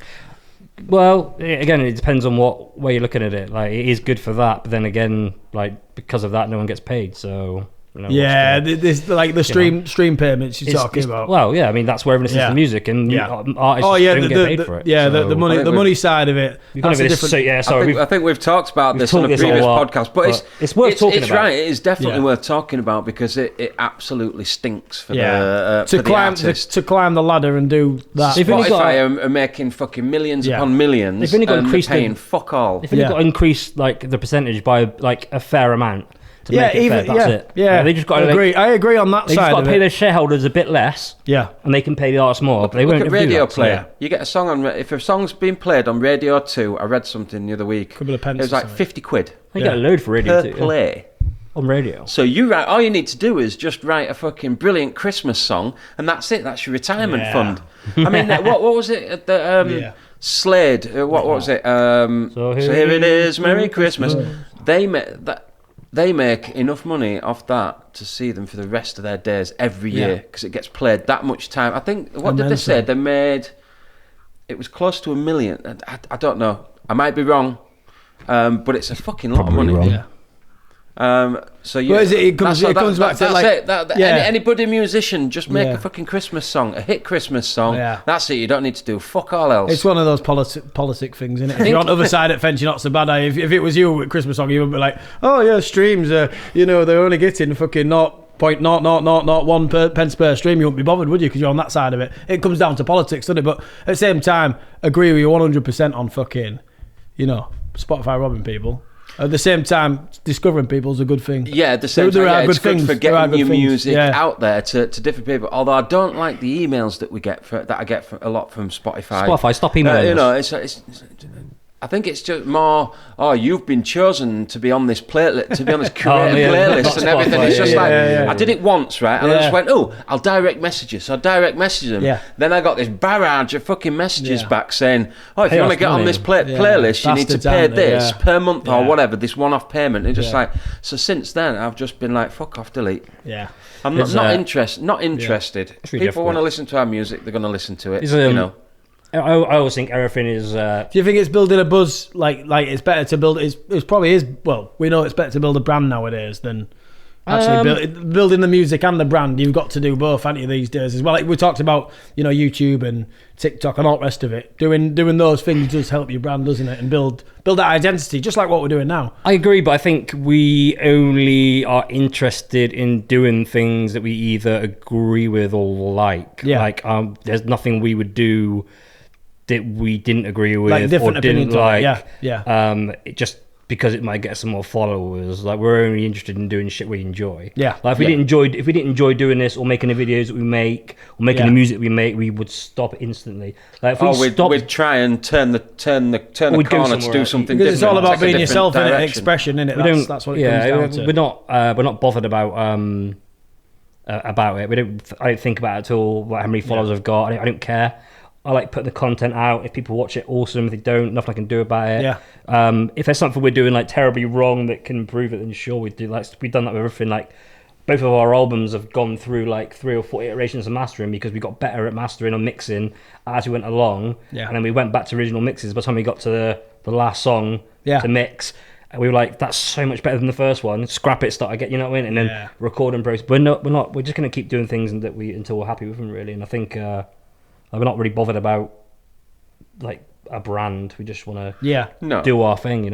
Speaker 1: Well, again, it depends on what way you're looking at it. Like, it is good for that, but then again, like because of that, no one gets paid. So.
Speaker 2: This like the stream payments you're talking about.
Speaker 1: Well, yeah, I mean that's where everyone listens to music and artists don't get paid for it.
Speaker 2: Yeah, so the money side of it.
Speaker 1: That's a different.
Speaker 3: I think we've talked about this on a previous podcast, but it's worth talking about. It's right. It is definitely worth talking about because it absolutely stinks for the artist
Speaker 2: to climb the ladder and do that.
Speaker 3: Spotify are making fucking millions upon millions.
Speaker 1: They've only got to increase
Speaker 3: paying fuck all.
Speaker 1: They've only got to increase like the percentage by like a fair amount. To make it fair, that's it.
Speaker 2: Yeah,
Speaker 1: they just got.
Speaker 2: I agree on that side.
Speaker 1: They just got to pay their shareholders a bit less.
Speaker 2: Yeah,
Speaker 1: and they can pay the artists more. But they won't
Speaker 3: look at Radio
Speaker 1: do
Speaker 3: Player. You get a song on. If a song's being played on Radio 2, I read something the other week.
Speaker 2: Couple of pence.
Speaker 3: It was like 50 quid.
Speaker 1: You get a load for Radio 2
Speaker 3: per play
Speaker 1: on radio.
Speaker 3: So all you need to do is just write a fucking brilliant Christmas song, and that's it. That's your retirement fund. I mean, what was it? Slade. What was it? So here it is, Merry Christmas. They make enough money off that to see them for the rest of their days every year because it gets played that much time. I think, what did they say? They made, it was close to $1 million. I don't know. I might be wrong, but it's a fucking lot of money.
Speaker 1: Wrong. Yeah.
Speaker 3: So
Speaker 2: it comes back to like
Speaker 3: any budding musician just make a fucking Christmas song, a hit Christmas song. That's it. You don't need to do fuck all else.
Speaker 2: It's one of those politic things, isn't it? If you're on the other side of the fence, you're not so bad. If it was you with Christmas song, you wouldn't be like, oh yeah, streams, they're only getting fucking 0.0001 pence per stream. You wouldn't be bothered, would you? Because you're on that side of it. It comes down to politics, doesn't it? But at the same time, agree with you 100% on fucking, Spotify robbing people. At the same time, discovering people is a good thing.
Speaker 3: Yeah, at the same time, it's good for getting new music out there to different people. Although I don't like the emails that I get a lot from Spotify.
Speaker 1: Spotify, stop emailing us.
Speaker 3: It's I think it's just more, you've been chosen to be on this playlist, to be on this curated playlist and everything. It's just I did it once, right? And I just went, I'll direct message you. So I direct messaged them. Yeah. Then I got this barrage of fucking messages back saying, if you want to get on this playlist, you need to pay this per month or whatever, this one-off payment. And just so since then, I've just been like, fuck off, delete.
Speaker 2: Yeah.
Speaker 3: I'm not interested. If people want to listen to our music, they're going to listen to it, you know.
Speaker 1: I always think everything is.
Speaker 2: Do you think it's building a buzz? Like it's better to build. It probably is. Well, we know it's better to build a brand nowadays than actually building the music and the brand. You've got to do both, haven't you, these days as well? Like we talked about, YouTube and TikTok and all the rest of it. Doing those things does help your brand, doesn't it? And build that identity, just like what we're doing now.
Speaker 1: I agree, but I think we only are interested in doing things that we either agree with or like. Yeah. Like there's nothing we would do that we didn't agree with or didn't like. Just because it might get some more followers. Like we're only interested in doing shit we enjoy.
Speaker 2: Yeah.
Speaker 1: Like if we didn't enjoy doing this or making the videos that we make or making the music we make, we would stop instantly. Like if
Speaker 3: we'd try and turn the corner to do something different.
Speaker 2: It's all about being yourself in it, expression in it. That's what it comes down
Speaker 1: to. We're not bothered about it. I don't think about it at all. Like how many followers I've got. I don't care. I like putting the content out. If people watch it, awesome. If they don't, nothing I can do about it.
Speaker 2: Yeah.
Speaker 1: If there's something we're doing like terribly wrong that can improve it, then sure we do. Like we've done that with everything. Like both of our albums have gone through like 3 or 4 iterations of mastering because we got better at mastering or mixing as we went along.
Speaker 2: Yeah.
Speaker 1: And then we went back to original mixes. By the time we got to the last song to mix, and we were like, that's so much better than the first one. Scrap it, start again. You know what I mean? And then record and process. We're not. We're just gonna keep doing things until we're happy with them, really. And I think. We're not really bothered about like a brand. We just want to do our thing,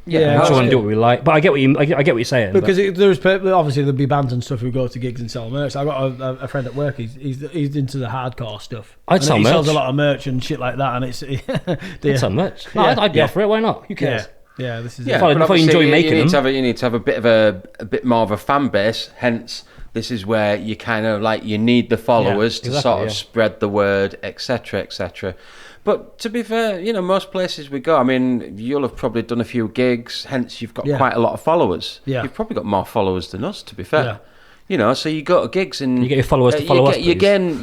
Speaker 2: Yeah,
Speaker 1: we just want to do what we like. But I get what you're saying.
Speaker 2: Because obviously there'll be bands and stuff who go to gigs and sell merch. I got a friend at work. He's into the hardcore stuff.
Speaker 1: I'd sell merch.
Speaker 2: He sells a lot of merch and shit like that. And it's
Speaker 1: I'd sell merch. No, I'd be for it. Why not? Who cares?
Speaker 2: Yeah, this is
Speaker 1: if I enjoy making them.
Speaker 3: You need to have a bit more of a fan base. Hence. This is where you kind of like you need the followers to sort of spread the word, etc., etc. But to be fair, most places we go. I mean, you'll have probably done a few gigs. Hence, you've got quite a lot of followers.
Speaker 2: Yeah.
Speaker 3: You've probably got more followers than us. To be fair, so you go to gigs and
Speaker 1: you get your followers to follow us.
Speaker 3: You gain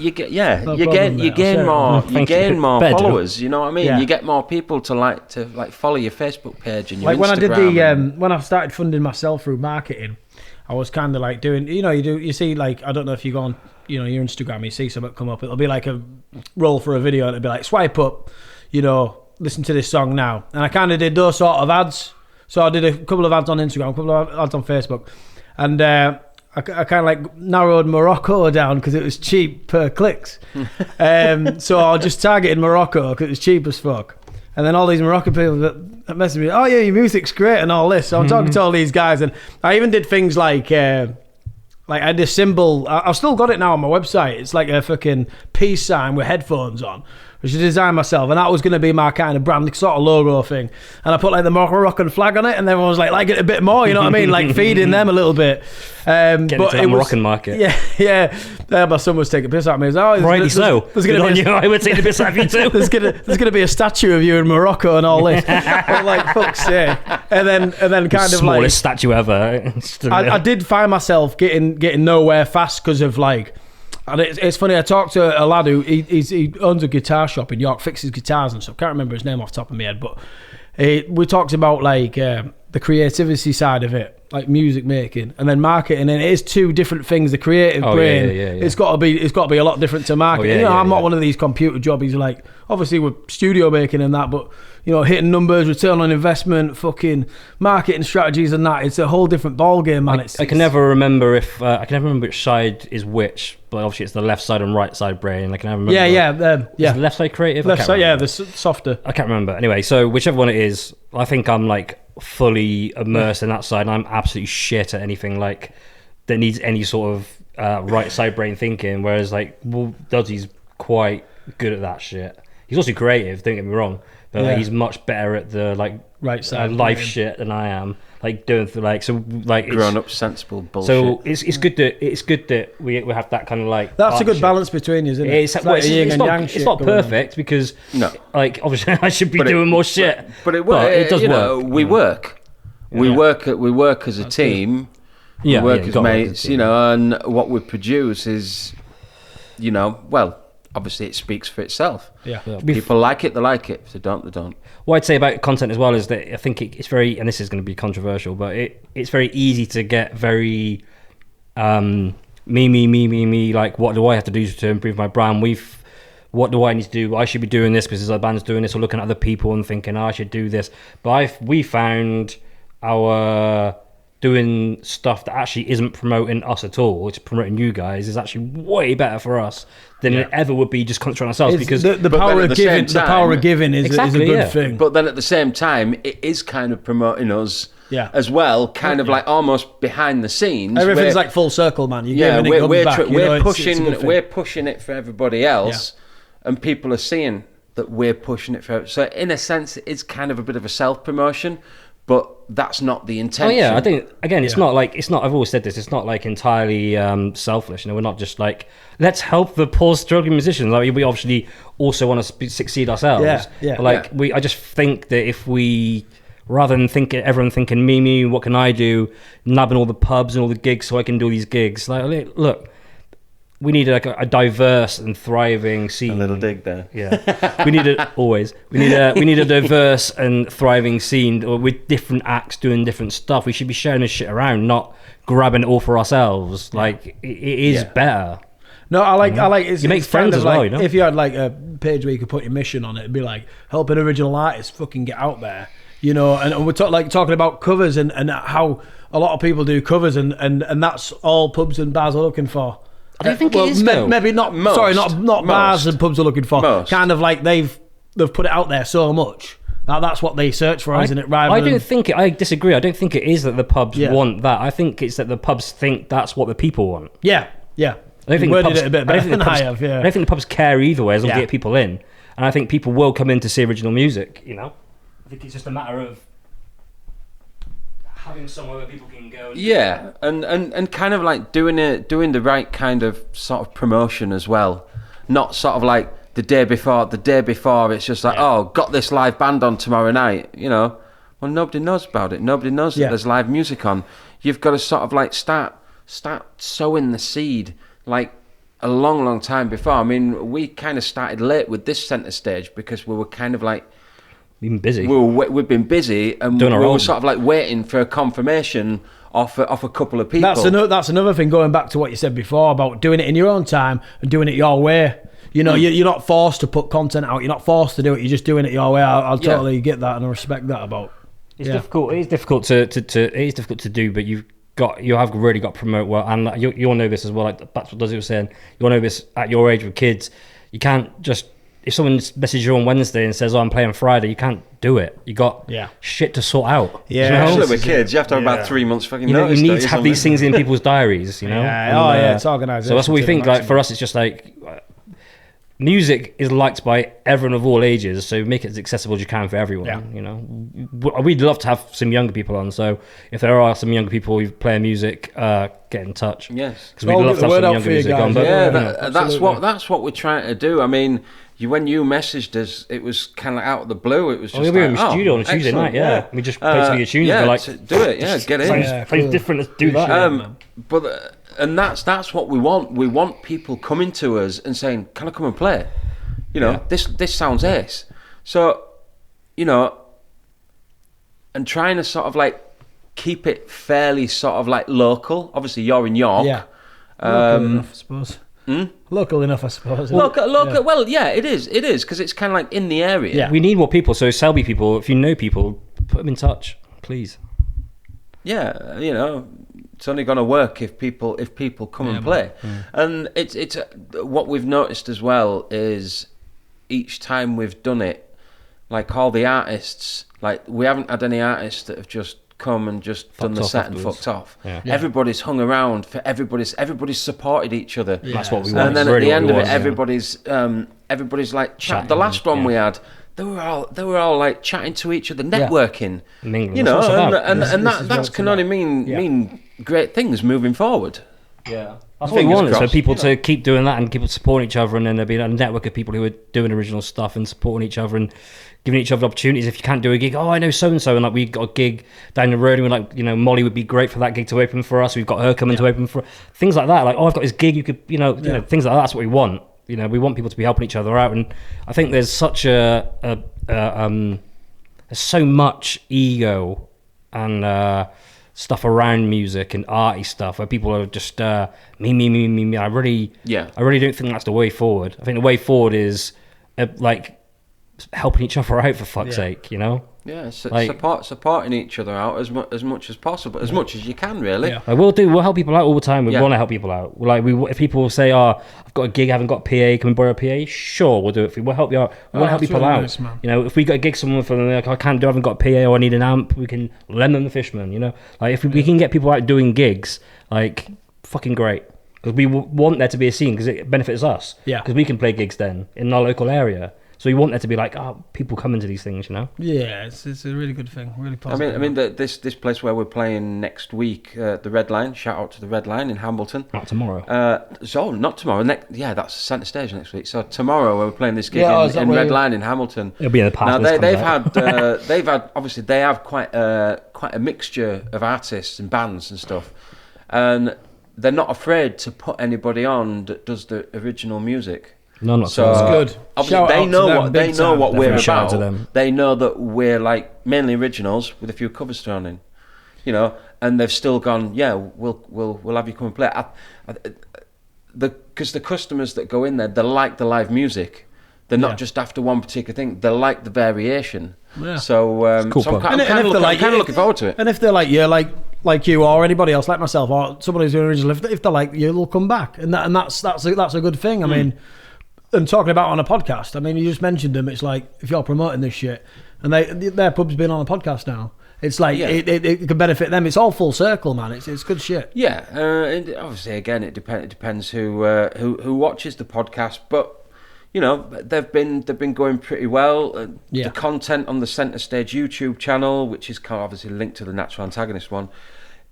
Speaker 3: more followers. You know what I mean?
Speaker 2: Yeah.
Speaker 3: You get more people to follow your Facebook page and your
Speaker 2: Instagram.
Speaker 3: When I did
Speaker 2: when I started funding myself through marketing. I was kind of like doing, you see, like, I don't know if you go on, your Instagram, you see something come up, it'll be like a roll for a video, and it'll be like, swipe up, listen to this song now. And I kind of did those sort of ads. So I did a couple of ads on Instagram, a couple of ads on Facebook. And I kind of like narrowed Morocco down because it was cheap per clicks. So I just targeted Morocco because it was cheap as fuck. And then all these Moroccan people that messaged me, your music's great and all this. So I'm talking to all these guys, and I even did things like I had this symbol. I've still got it now on my website. It's like a fucking peace sign with headphones on, which I designed myself, and that was going to be my kind of brand sort of logo thing. And I put like the Moroccan flag on it, and everyone was like it a bit more, you know what I mean? Like feeding them a little bit.
Speaker 1: Get into that Moroccan market.
Speaker 2: Yeah. My son was taking a piss at me.
Speaker 1: Rightly so. I would take the piss out of you too.
Speaker 2: There's gonna be a statue of you in Morocco and all this. But like fuck's sake. And then kind of
Speaker 1: smallest statue ever.
Speaker 2: I did find myself getting nowhere fast because of like. And it's funny, I talked to a lad who he owns a guitar shop in York, fixes guitars and stuff. Can't remember his name off the top of my head, but we talked about like the creativity side of it, like music making, and then marketing. And it is two different things. The creative brain, it's got to be a lot different to market. I'm not one of these computer jobbies. Like obviously with studio making and that, but hitting numbers, return on investment, fucking marketing strategies and that. It's a whole different ball game, man.
Speaker 1: I can never remember which side is which, but obviously it's the left side and right side brain. I can never remember.
Speaker 2: Is
Speaker 1: the left side creative?
Speaker 2: Left side, the softer.
Speaker 1: I can't remember. Anyway, so whichever one it is, I think I'm like fully immersed in that side. And I'm absolutely shit at anything like that needs any sort of right side brain thinking. Whereas like Dodgy's quite good at that shit. He's also creative, don't get me wrong, but he's much better at the
Speaker 2: right side
Speaker 1: life shit than I am. Doing
Speaker 3: grown up sensible bullshit.
Speaker 1: So it's good that we have that kind of
Speaker 2: that's
Speaker 1: partnership.
Speaker 2: a good balance between you, isn't it?
Speaker 1: It's not perfect because obviously I should be doing more shit.
Speaker 3: But it does work. We work. We work as a team. We work as mates, and what we produce is, obviously it speaks for itself.
Speaker 2: Yeah.
Speaker 3: People like it, they like it. If they don't, they don't.
Speaker 1: What I'd say about content as well is that I think it's very, and this is going to be controversial, but it's very easy to get very me, like, what do I have to do to improve my brand? What do I need to do? I should be doing this because our band's doing this, or looking at other people and thinking, I should do this. But we found our doing stuff that actually isn't promoting us at all, it's promoting you guys, is actually way better for us than it ever would be just concentrating on ourselves. Because
Speaker 2: the power of giving, the power of giving is a good thing.
Speaker 3: But then at the same time, it is kind of promoting us as well, kind of like almost behind the scenes.
Speaker 2: Everything's like full circle, man. We're
Speaker 3: pushing it for everybody else, and people are seeing that we're pushing it for. So in a sense, it's kind of a bit of a self promotion. But that's not the intention.
Speaker 1: Oh yeah, I think again, it's not. I've always said this. It's not like entirely selfish. We're not just like, let's help the poor struggling musicians. Like, we obviously also want to succeed ourselves. I just think that if we, rather than everyone thinking me, what can I do, nabbing all the pubs and all the gigs so I can do these gigs. Like, look, we need a diverse and thriving scene.
Speaker 3: A little dig there.
Speaker 1: Yeah, we need it always. We need a diverse and thriving scene with different acts doing different stuff. We should be sharing this shit around, not grabbing it all for ourselves. Like, it is better.
Speaker 2: No, I like. It's,
Speaker 1: you make friends as well.
Speaker 2: If you had like a page where you could put your mission on it, it'd be like helping original artists fucking get out there. And we're talking about covers and how a lot of people do covers, and that's all pubs and bars are looking for.
Speaker 1: I don't think it is, though.
Speaker 2: Maybe not.
Speaker 3: Most.
Speaker 2: Sorry, not bars and pubs are looking for.
Speaker 3: Most.
Speaker 2: Kind of like they've put it out there so much. Now that's what they search for, isn't it?
Speaker 1: I disagree. I don't think it is that the pubs want that. I think it's that the pubs think that's what the people want.
Speaker 2: Yeah.
Speaker 1: I don't think the pubs care either way as long as they get people in. And I think people will come in to see original music. I think it's just a matter of having somewhere where people can go.
Speaker 3: And kind of like doing the right kind of sort of promotion as well, not sort of like the day before. It's just like, got this live band on tomorrow night. Well, nobody knows about it. Nobody knows that there's live music on. You've got to sort of like start sowing the seed like a long time before. I mean, we kind of started late with this centre stage because we were kind of like.
Speaker 1: We've been busy.
Speaker 3: We've been busy, and we were sort of like waiting for a confirmation off a couple of people.
Speaker 2: That's another thing. Going back to what you said before about doing it in your own time and doing it your way. You're not forced to put content out. You're not forced to do it. You're just doing it your way. I'll totally get that, and I respect that about.
Speaker 1: It's difficult. It is difficult to do, but you have really got to promote well, and you'll know this as well. Like that's what Duzzy was saying. You'll know this at your age with kids. You can't just. If someone messages you on Wednesday and says, I'm playing Friday, you can't do it. You got shit to sort out.
Speaker 2: Yeah.
Speaker 3: Especially with kids, you have to have about 3 months fucking notice.
Speaker 1: You need to have these things in people's diaries,
Speaker 2: it's organised.
Speaker 1: So that's what we think. Like, for us, it's just like, music is liked by everyone of all ages, so make it as accessible as you can for everyone. We'd love to have some younger people on, so if there are some younger people who play music, get in touch.
Speaker 3: Yes.
Speaker 1: Because we'd love to have some younger music on. But,
Speaker 3: that's what we're trying to do. I mean, when you messaged us, it was kind of out of the blue. It was just
Speaker 1: we were in the studio on a Tuesday night, We just played some of your tunes.
Speaker 3: Yeah,
Speaker 1: like,
Speaker 3: do it, get in.
Speaker 1: Plays different, let's do that.
Speaker 3: And that's what we want. We want people coming to us and saying, can I come and play? This sounds ace. So, and trying to sort of like keep it fairly sort of like local. Obviously, you're in York.
Speaker 2: Yeah. Local enough, I suppose. Local enough, I suppose.
Speaker 3: Local. Well, yeah, it is because it's kind of like in the area.
Speaker 1: Yeah. We need more people. So Selby people, if you know people, put them in touch, please.
Speaker 3: Yeah, it's only going to work if people come and play. And it's what we've noticed as well is each time we've done it, like all the artists, like we haven't had any artists that have just come and just done the set and fucked off.
Speaker 1: Yeah.
Speaker 3: Everybody's hung around for everybody's supported each other.
Speaker 1: Yeah. That's what we want.
Speaker 3: And then at the end of it, everybody's like chatting. The last one we had, they were all like chatting to each other, networking.
Speaker 1: Mingling.
Speaker 3: You know, and that can only mean great things moving forward.
Speaker 1: Yeah. That's what we want, so people to keep doing that and keep supporting each other, and then there'll be a network of people who are doing original stuff and supporting each other and giving each other opportunities. If you can't do a gig, I know so-and-so, and like we got a gig down the road, and we're like, Molly would be great for that gig to open for us. We've got her coming to open for things like that. Like, I've got this gig, you could, you know, things like that. That's what we want. We want people to be helping each other out, and I think there's such there's so much ego and stuff around music and arty stuff where people are just me. I really don't think that's the way forward. I think the way forward is like helping each other out, for fuck's sake,
Speaker 3: Yeah, supporting each other out as much as possible, as much as you can, really.
Speaker 1: Yeah. We'll help people out all the time. We want to help people out. Like, if people say, I've got a gig, I haven't got a PA, can we borrow a PA? Sure, we'll do it. We'll help you out. We want to help people out. Nice, if we got a gig somewhere for them, like, I haven't got a PA, or I need an amp, we can lend them the Fishman, Like, if we can get people out doing gigs, like, fucking great. Because we want there to be a scene, because it benefits us.
Speaker 2: Yeah.
Speaker 1: Because we can play gigs then in our local area. So you want there to be like, people come into these things,
Speaker 2: Yeah, it's a really good thing, really positive.
Speaker 3: I mean, this place where we're playing next week, the Red Line. Shout out to the Red Line in Hambleton.
Speaker 1: Not tomorrow.
Speaker 3: Not tomorrow. That's centre stage next week. So tomorrow we're playing this gig in Red Line in Hamilton.
Speaker 1: It'll be in the past.
Speaker 3: Now they've had obviously they have quite a mixture of artists and bands and stuff, and they're not afraid to put anybody on that does the original music.
Speaker 1: No, not
Speaker 3: so.
Speaker 2: It's good.
Speaker 3: Obviously, they know what we're about.
Speaker 1: To them.
Speaker 3: They know that we're like mainly originals with a few covers thrown in, and they've still gone. Yeah, we'll have you come and play. Because the customers that go in there, they like the live music. They're not just after one particular thing. They like the variation.
Speaker 2: Yeah.
Speaker 3: So,
Speaker 1: cool,
Speaker 3: I'm kind of looking forward to it.
Speaker 2: And if they're like you, like you or anybody else, like myself, or somebody who's doing original, if they're like you, they'll come back, and that's a good thing. I mean. And talking about on a podcast, I mean, you just mentioned them. It's like, if you're promoting this shit, and their pub's been on a podcast now, it's like it could benefit them. It's all full circle, man. It's good shit.
Speaker 3: Yeah, and obviously, again, it depends who watches the podcast, but they've been going pretty well. The content on the Centre Stage YouTube channel, which is kind of obviously linked to the Natural Antagonist one,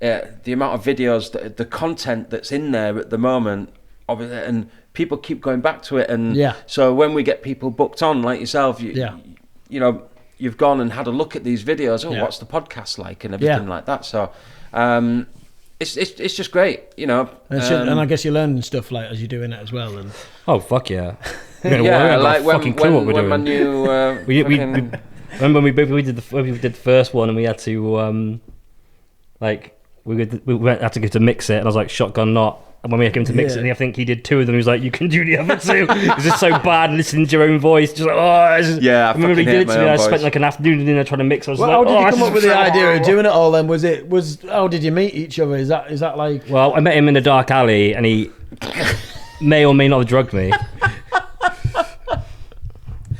Speaker 3: the amount of videos, the content that's in there at the moment, and people keep going back to it, and so when we get people booked on like yourself, you've gone and had a look at these videos. What's the podcast like, and everything like that. So it's just great, and
Speaker 2: I guess you're learning stuff like as you're doing it as well. And
Speaker 1: fuck yeah,
Speaker 3: like when
Speaker 1: my
Speaker 3: new
Speaker 1: we remember when we did the first one, and we had to we had to go to mix it, and I was like, shotgun knot. And when we came to mix it, and I think he did two of them. He was like, "You can do the other two." It's just so bad listening to your own voice. Just like, I remember he did it to me. I spent like an afternoon in there trying to mix. I was like,
Speaker 2: how did you come up with the idea of doing it all? Then how did you meet each other? Is that like?
Speaker 1: Well, I met him in a dark alley, and he may or may not have drugged me.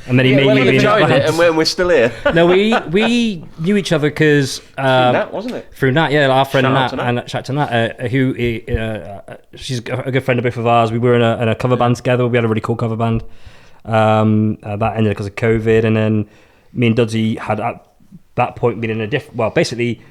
Speaker 1: And then he made me
Speaker 3: joined it, and we're still here.
Speaker 1: No, we knew each other because
Speaker 3: through Nat, wasn't it?
Speaker 1: Through Nat, yeah, our friend Nat, and shout out to Nat, who she's a good friend of both of ours. We were in a cover band together. We had a really cool cover band. That ended because of COVID, and then me and Dudsy had at that point been in a different. Well, basically,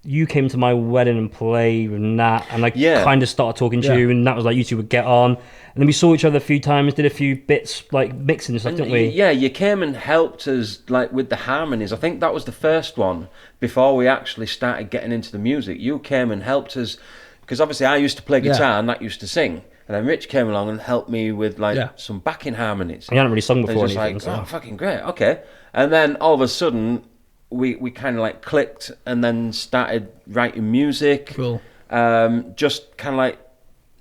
Speaker 1: you came to my wedding and played with Nat, and kind of started talking to you, and Nat was like, you two would get on. And then we saw each other a few times, did a few bits like mixing and stuff, didn't we?
Speaker 3: Yeah, you came and helped us like with the harmonies. I think that was the first one before we actually started getting into the music. You came and helped us because obviously I used to play guitar and Nat used to sing. And then Rich came along and helped me with some backing harmonies.
Speaker 1: I hadn't really sung before.
Speaker 3: And just fucking great, okay. And then all of a sudden we kind of like clicked and then started writing music.
Speaker 2: Cool.
Speaker 3: Just kind of like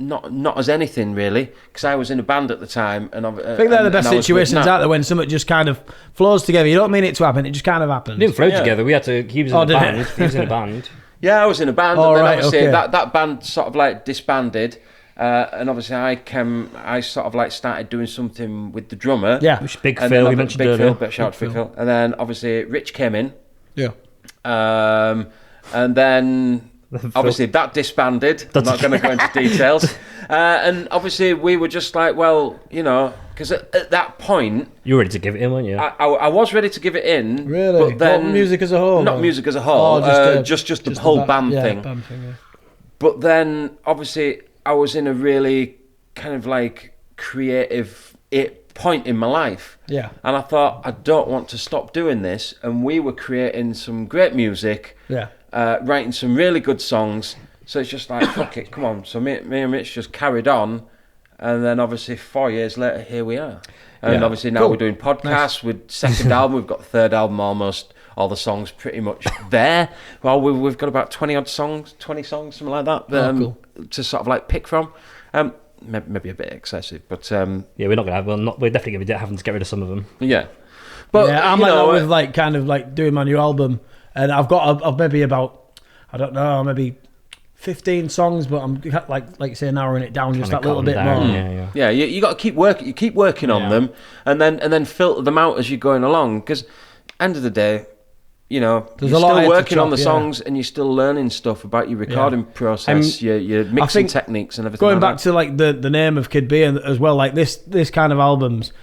Speaker 3: not as anything really, because I was in a band at the time, and I
Speaker 2: think they're the best situations out there when something just kind of flows together. You don't mean it to happen; it just kind of happens.
Speaker 1: It didn't flow together. We had to. He was in a band. He was in a band.
Speaker 3: Yeah, I was in a band, and then obviously that band sort of like disbanded, and obviously I sort of like started doing something with the drummer.
Speaker 1: Yeah, which Big Phil. We mentioned
Speaker 3: Big
Speaker 1: earlier.
Speaker 3: Phil, shout out to Big Phil, and then obviously Rich came in.
Speaker 2: Yeah.
Speaker 3: and then obviously that disbanded. I'm not going to go into details. And obviously we were just like, well, you know, because at that point...
Speaker 1: You were ready to give it in, weren't you?
Speaker 3: I was ready to give it in.
Speaker 2: Really?
Speaker 3: But then...
Speaker 2: Not music as a whole?
Speaker 3: Not music as a whole. Just the whole band thing.
Speaker 2: Band thing, yeah.
Speaker 3: But then, obviously, I was in a really kind of like creative point in my life.
Speaker 2: Yeah.
Speaker 3: And I thought, I don't want to stop doing this. And we were creating some great music.
Speaker 2: Yeah.
Speaker 3: Writing some really good songs. So it's just like, fuck it, come on. So me and Mitch just carried on. And then obviously 4 years later, here we are. And obviously now we're doing podcasts.
Speaker 2: Nice.
Speaker 3: With second album, we've got the third album almost. All the songs pretty much there. Well, we've got about 20 songs, something like that,
Speaker 2: cool.
Speaker 3: to sort of like pick from. Maybe a bit excessive, but
Speaker 1: yeah, we're not gonna have. We're definitely gonna be having to get rid of some of them.
Speaker 3: Yeah, but
Speaker 2: I'm like that with like kind of like doing my new album, and I've got maybe about, I don't know, maybe 15 songs, but I'm like say narrowing it down just that little bit more.
Speaker 3: Yeah. You got to keep working. You keep working on them, and then filter them out as you're going along. Because end of the day, you know, you're still working on the songs, and you're still learning stuff about your recording process, your mixing techniques, and everything.
Speaker 2: Going back to like the name of Kid B as well, like this kind of albums,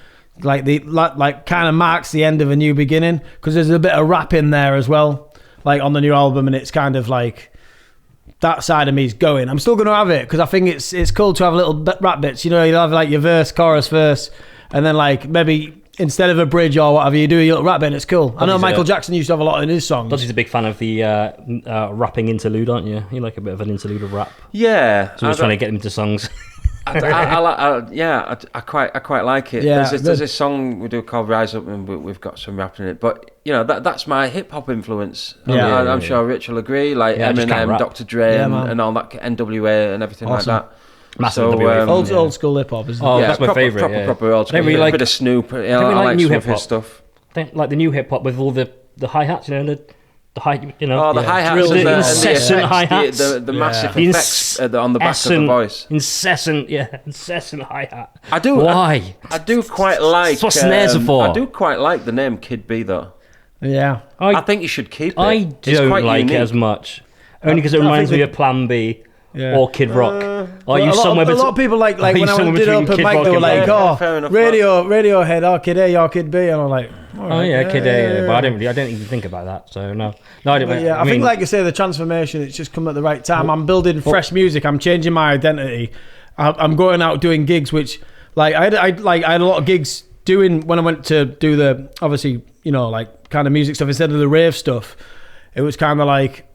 Speaker 2: like kind of marks the end of a new beginning, because there's a bit of rap in there as well, like on the new album, and it's kind of like that side of me is going. I'm still going to have it because I think it's cool to have little rap bits. You know, you'll have like your verse, chorus, verse, and then like maybe instead of a bridge or whatever, you do a little rap bit and it's cool. I know Michael Jackson used to have a lot in his songs.
Speaker 1: Dodgy's a big fan of the rapping interlude, aren't you? You like a bit of an interlude of rap.
Speaker 3: Yeah.
Speaker 1: So we're trying to get him to songs.
Speaker 3: I quite like it.
Speaker 2: Yeah,
Speaker 3: there's this song we do called Rise Up, and we've got some rap in it. But you know, that's my hip hop influence. I'm sure Rich will agree. Like Eminem, Dr. Dre, and all that, NWA, and everything like that.
Speaker 1: Massive
Speaker 2: old school hip hop, isn't it?
Speaker 1: Oh, that's my favourite.
Speaker 3: Proper old school.
Speaker 1: Really
Speaker 3: a bit of Snoop. I like new hip hop stuff.
Speaker 1: Like the new hip hop with all the hi hats, you know, the hi, you know.
Speaker 3: Oh, the hi hats,
Speaker 1: the incessant hi hats,
Speaker 3: the massive effects on the back of the voice.
Speaker 1: Incessant hi hat.
Speaker 3: I do.
Speaker 1: Why?
Speaker 3: I do quite like.
Speaker 1: That's what snares are for.
Speaker 3: I do quite like the name Kid B though.
Speaker 2: Yeah,
Speaker 3: I think you should keep it.
Speaker 1: I don't like it as much, only because it reminds me of Plan B.
Speaker 2: Yeah.
Speaker 1: Or Kid Rock.
Speaker 2: Are you somewhere? A lot of people like when I did open mic, they were like, Radiohead, or Kid A, or Kid B, and I'm like,
Speaker 1: Kid A. But I don't even think about that. So no, I don't.
Speaker 2: I think, like you say, the transformation. It's just come at the right time. I'm building fresh music. I'm changing my identity. I'm going out doing gigs, which like I had a lot of gigs doing when I went to do the obviously like kind of music stuff instead of the rave stuff. It was kind of like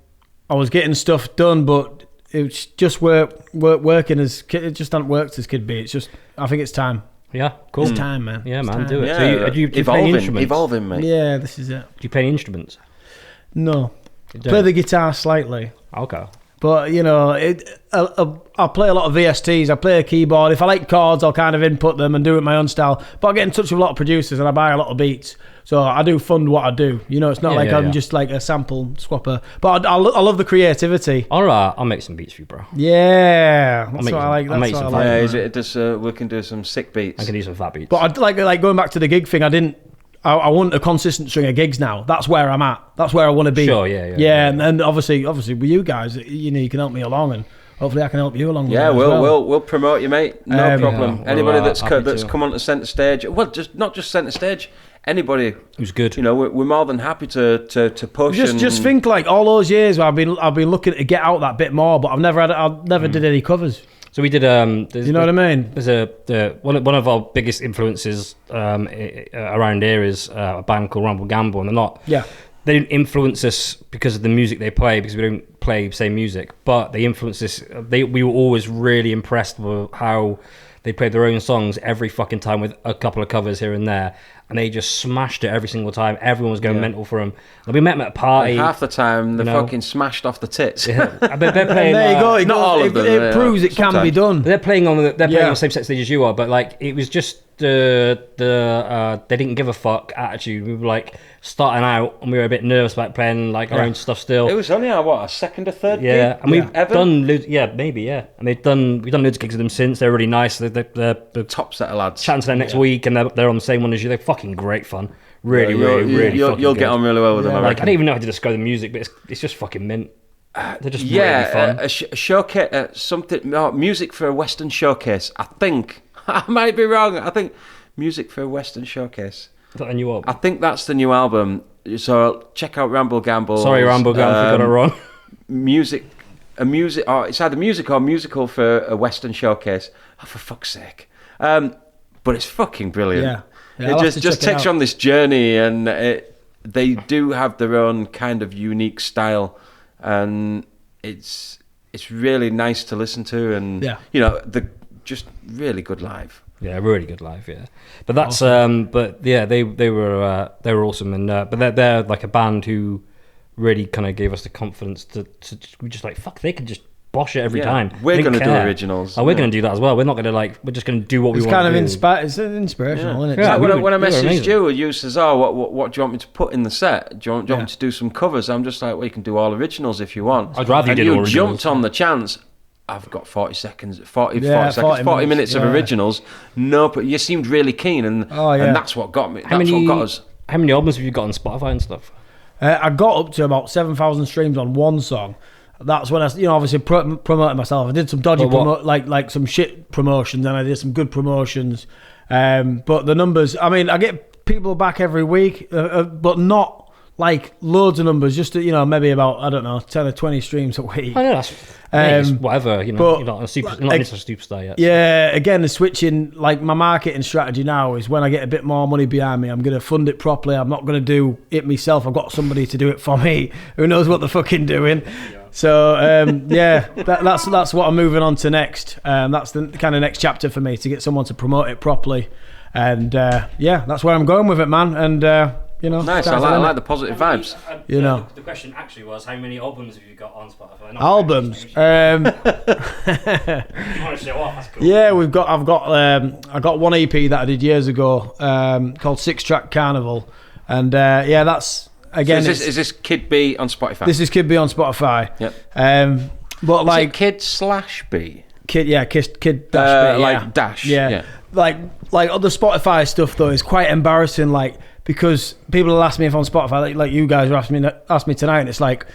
Speaker 2: I was getting stuff done, but it's just working as it just hasn't worked as Kid B. It's just I think it's time.
Speaker 1: Yeah, cool.
Speaker 2: It's time, man.
Speaker 1: Yeah, man,
Speaker 2: time.
Speaker 1: do it.
Speaker 3: Yeah,
Speaker 1: so do you play any instruments?
Speaker 3: Evolving, mate.
Speaker 2: Yeah, this is it.
Speaker 1: Do you play any instruments?
Speaker 2: No, play the guitar slightly.
Speaker 1: Okay.
Speaker 2: But I'll play a lot of VSTs. I play a keyboard. If I like chords, I'll kind of input them and do it my own style. But I get in touch with a lot of producers and I buy a lot of beats. So I do fund what I do. It's not I'm just like a sample swapper. But I love the creativity.
Speaker 1: All right, I'll make some beats for you, bro.
Speaker 2: Yeah, that's what I like. That's what I like.
Speaker 3: We can do some sick beats.
Speaker 1: I can do some fat beats.
Speaker 2: But I'd like going back to the gig thing. I want a consistent string of gigs now. That's where I'm at. That's where I want to be.
Speaker 1: Sure, yeah.
Speaker 2: And obviously with you guys, you can help me along, and hopefully I can help you along.
Speaker 3: Yeah,
Speaker 2: we'll
Speaker 3: promote you, mate. No problem.
Speaker 1: Yeah,
Speaker 3: anybody that's come on to centre stage, well, not just centre stage. Anybody
Speaker 1: who's good,
Speaker 3: we're more than happy to push.
Speaker 2: Just think like all those years where I've been looking to get out that bit more, but I've never did any covers.
Speaker 1: So we did.
Speaker 2: You know what I mean?
Speaker 1: There's one of our biggest influences around here is a band called Ramble Gamble, and they're not.
Speaker 2: Yeah.
Speaker 1: They didn't influence us because of the music they play, because we don't play the same music. But they influenced us. We were always really impressed with how they played their own songs every fucking time with a couple of covers here and there. And they just smashed it every single time. Everyone was going mental for them. And we met them at a party.
Speaker 3: And half the time, they fucking smashed off the tits.
Speaker 1: Yeah. They're playing.
Speaker 2: There you go.
Speaker 3: Not all of them.
Speaker 2: It proves it can be done.
Speaker 1: They're playing on the same set stage as you are, but like it was just the they didn't give a fuck attitude. We were like starting out, and we were a bit nervous about playing like our own stuff still.
Speaker 3: It was only a second or third gig?
Speaker 1: And we've done maybe. And we've done loads of gigs with them since. They're really nice. They're the
Speaker 3: top set of lads.
Speaker 1: Chatting to them next week, and they're on the same one as you. They're fucking great fun. Really
Speaker 3: You'll
Speaker 1: fucking
Speaker 3: get on really well with them.
Speaker 1: I don't even know how to describe the music, but it's just fucking mint. They're just really fun.
Speaker 3: A showcase, music for a Western showcase. I think I might be wrong. I think music for a Western showcase.
Speaker 1: Is that a new album?
Speaker 3: I think that's the new album. So check out Ramble Gamble.
Speaker 1: Sorry, Ramble Gamble, got it wrong.
Speaker 3: It's either music or musical for a Western showcase. Oh, for fuck's sake! But it's fucking brilliant.
Speaker 2: Yeah,
Speaker 3: it just takes you on this journey, and they do have their own kind of unique style, and it's really nice to listen to, and they're just really good live.
Speaker 1: Yeah, really good live. Yeah, but that's but yeah, they were awesome, and but they're like a band who really kind of gave us the confidence to we just like fuck, they could just bosh it every time.
Speaker 3: We're going to do originals.
Speaker 1: Oh, we're going to do that as well. We're not going to we're just going to do what we want to do.
Speaker 2: It's kind of inspirational, isn't it?
Speaker 3: Yeah, when I messaged you says, what do you want me to put in the set? Do you want me to do some covers? I'm just like, well, you can do all originals if you want.
Speaker 1: I'd rather you did all originals.
Speaker 3: You jumped on the chance. I've got 40 minutes of originals. No, but you seemed really keen, and that's what got me. What got us.
Speaker 1: How many albums have you got on Spotify and stuff?
Speaker 2: I got up to about 7,000 streams on one song. That's when I, obviously promoted myself. I did some dodgy like some shit promotions, and I did some good promotions. But the numbers, I mean, I get people back every week, but not like loads of numbers. Just maybe about, I don't know, 10 or 20 streams a week.
Speaker 1: I know that's whatever. But you're not a superstar yet.
Speaker 2: Yeah, again, the switching, like my marketing strategy now is when I get a bit more money behind me, I'm going to fund it properly. I'm not going to do it myself. I've got somebody to do it for me who knows what they're fucking doing. Yeah. So that's what I'm moving on to next. That's the kind of next chapter for me, to get someone to promote it properly, and that's where I'm going with it, man. And
Speaker 3: nice. I like the positive vibes.
Speaker 1: The question actually was, how many albums have you got on Spotify?
Speaker 2: Albums.
Speaker 1: If you want to show off, that's cool.
Speaker 2: Yeah, I got one EP that I did years ago, called 6-Track Carnival, and that's. Again,
Speaker 3: so is this Kid B on Spotify?
Speaker 2: This is Kid B on Spotify.
Speaker 3: Yep.
Speaker 2: But like
Speaker 3: is it Kid/B?
Speaker 2: Kid dash B.
Speaker 3: Like dash.
Speaker 2: Yeah. Like other Spotify stuff though is quite embarrassing. Like, because people will ask me if on Spotify, like you guys asked me tonight, and it's like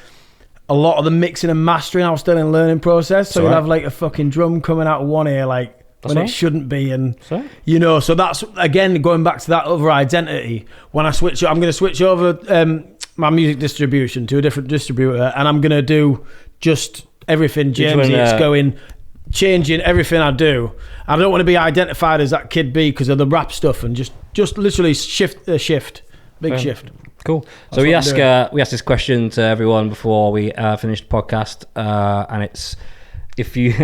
Speaker 2: a lot of the mixing and mastering I was still in learning process. So you'll have like a fucking drum coming out of one ear, like. When it shouldn't be, and so that's again going back to that other identity. When I switch, I'm going to switch over my music distribution to a different distributor, and I'm going to do just everything Jamesy. It's changing everything I do. I don't want to be identified as that Kid B because of the rap stuff, and just literally shift, big shift.
Speaker 1: Cool. That's so we ask this question to everyone before we finish the podcast, and it's. If you,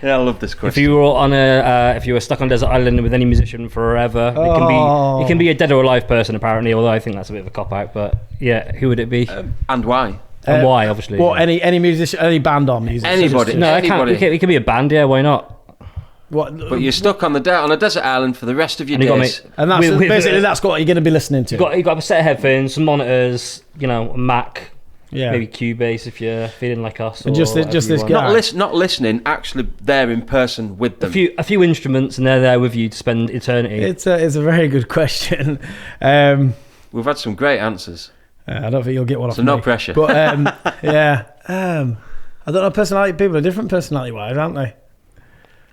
Speaker 3: I love this question.
Speaker 1: If you were if you were stuck on a desert island with any musician forever, it can be a dead or alive person apparently. Although I think that's a bit of a cop out, but yeah, who would it be?
Speaker 3: And why?
Speaker 1: And why? Obviously.
Speaker 2: Well, any musician, any band or music.
Speaker 3: Anybody.
Speaker 1: No, it can be a band. Yeah, why not?
Speaker 2: What?
Speaker 3: But you're stuck on a desert island for the rest of your days,
Speaker 2: and that's basically that's what you're going to be listening to.
Speaker 1: You got a set of headphones, some monitors, a Mac.
Speaker 2: Yeah.
Speaker 1: Maybe Cubase if you're feeling like us.
Speaker 2: And just this guy.
Speaker 3: Not listening, actually there in person with them.
Speaker 1: A few instruments, and they're there with you to spend eternity.
Speaker 2: It's a very good question.
Speaker 3: We've had some great answers.
Speaker 2: I don't think you'll get one off
Speaker 3: so
Speaker 2: me.
Speaker 3: No pressure.
Speaker 2: But I don't know, personality. People are different personality-wise, aren't they?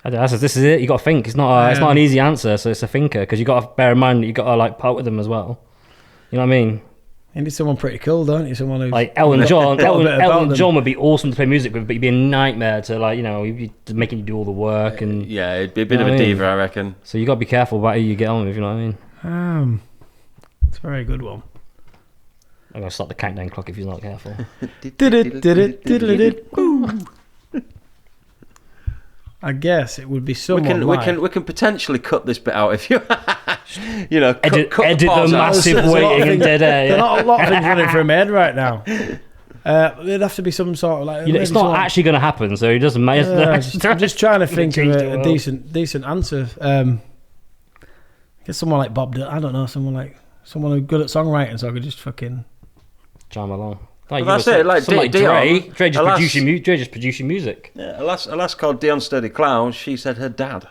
Speaker 1: This is it. You got to think. It's not an easy answer, so it's a thinker, because you got to bear in mind that you got to part with them as well. You know what I mean?
Speaker 2: You need someone pretty cool, don't you? Someone who's
Speaker 1: like Elton John. Elton John would be awesome to play music with, but he'd be a nightmare to he'd be making you do all the work, and
Speaker 3: it'd be a bit of a diva, I reckon.
Speaker 1: So you got to be careful about who you get on with. You know what I mean?
Speaker 2: It's a very good one.
Speaker 1: I'm gonna start the countdown clock if you're not careful.
Speaker 2: I guess it would be someone.
Speaker 3: We can potentially cut this bit out if you,
Speaker 1: edit the massive waiting and dead air.
Speaker 2: There's not a lot of things running through my head right now. It'd have to be some sort of like.
Speaker 1: It's not actually going to happen, so it doesn't matter.
Speaker 2: I'm just trying to think of a decent answer. Get someone like Bob Dylan. I don't know, someone who's good at songwriting, so I could just fucking
Speaker 1: jam along.
Speaker 3: That's it. Like
Speaker 1: Dre just producing music.
Speaker 3: Yeah, a lass called Dion Sturdy Clown. She said her dad,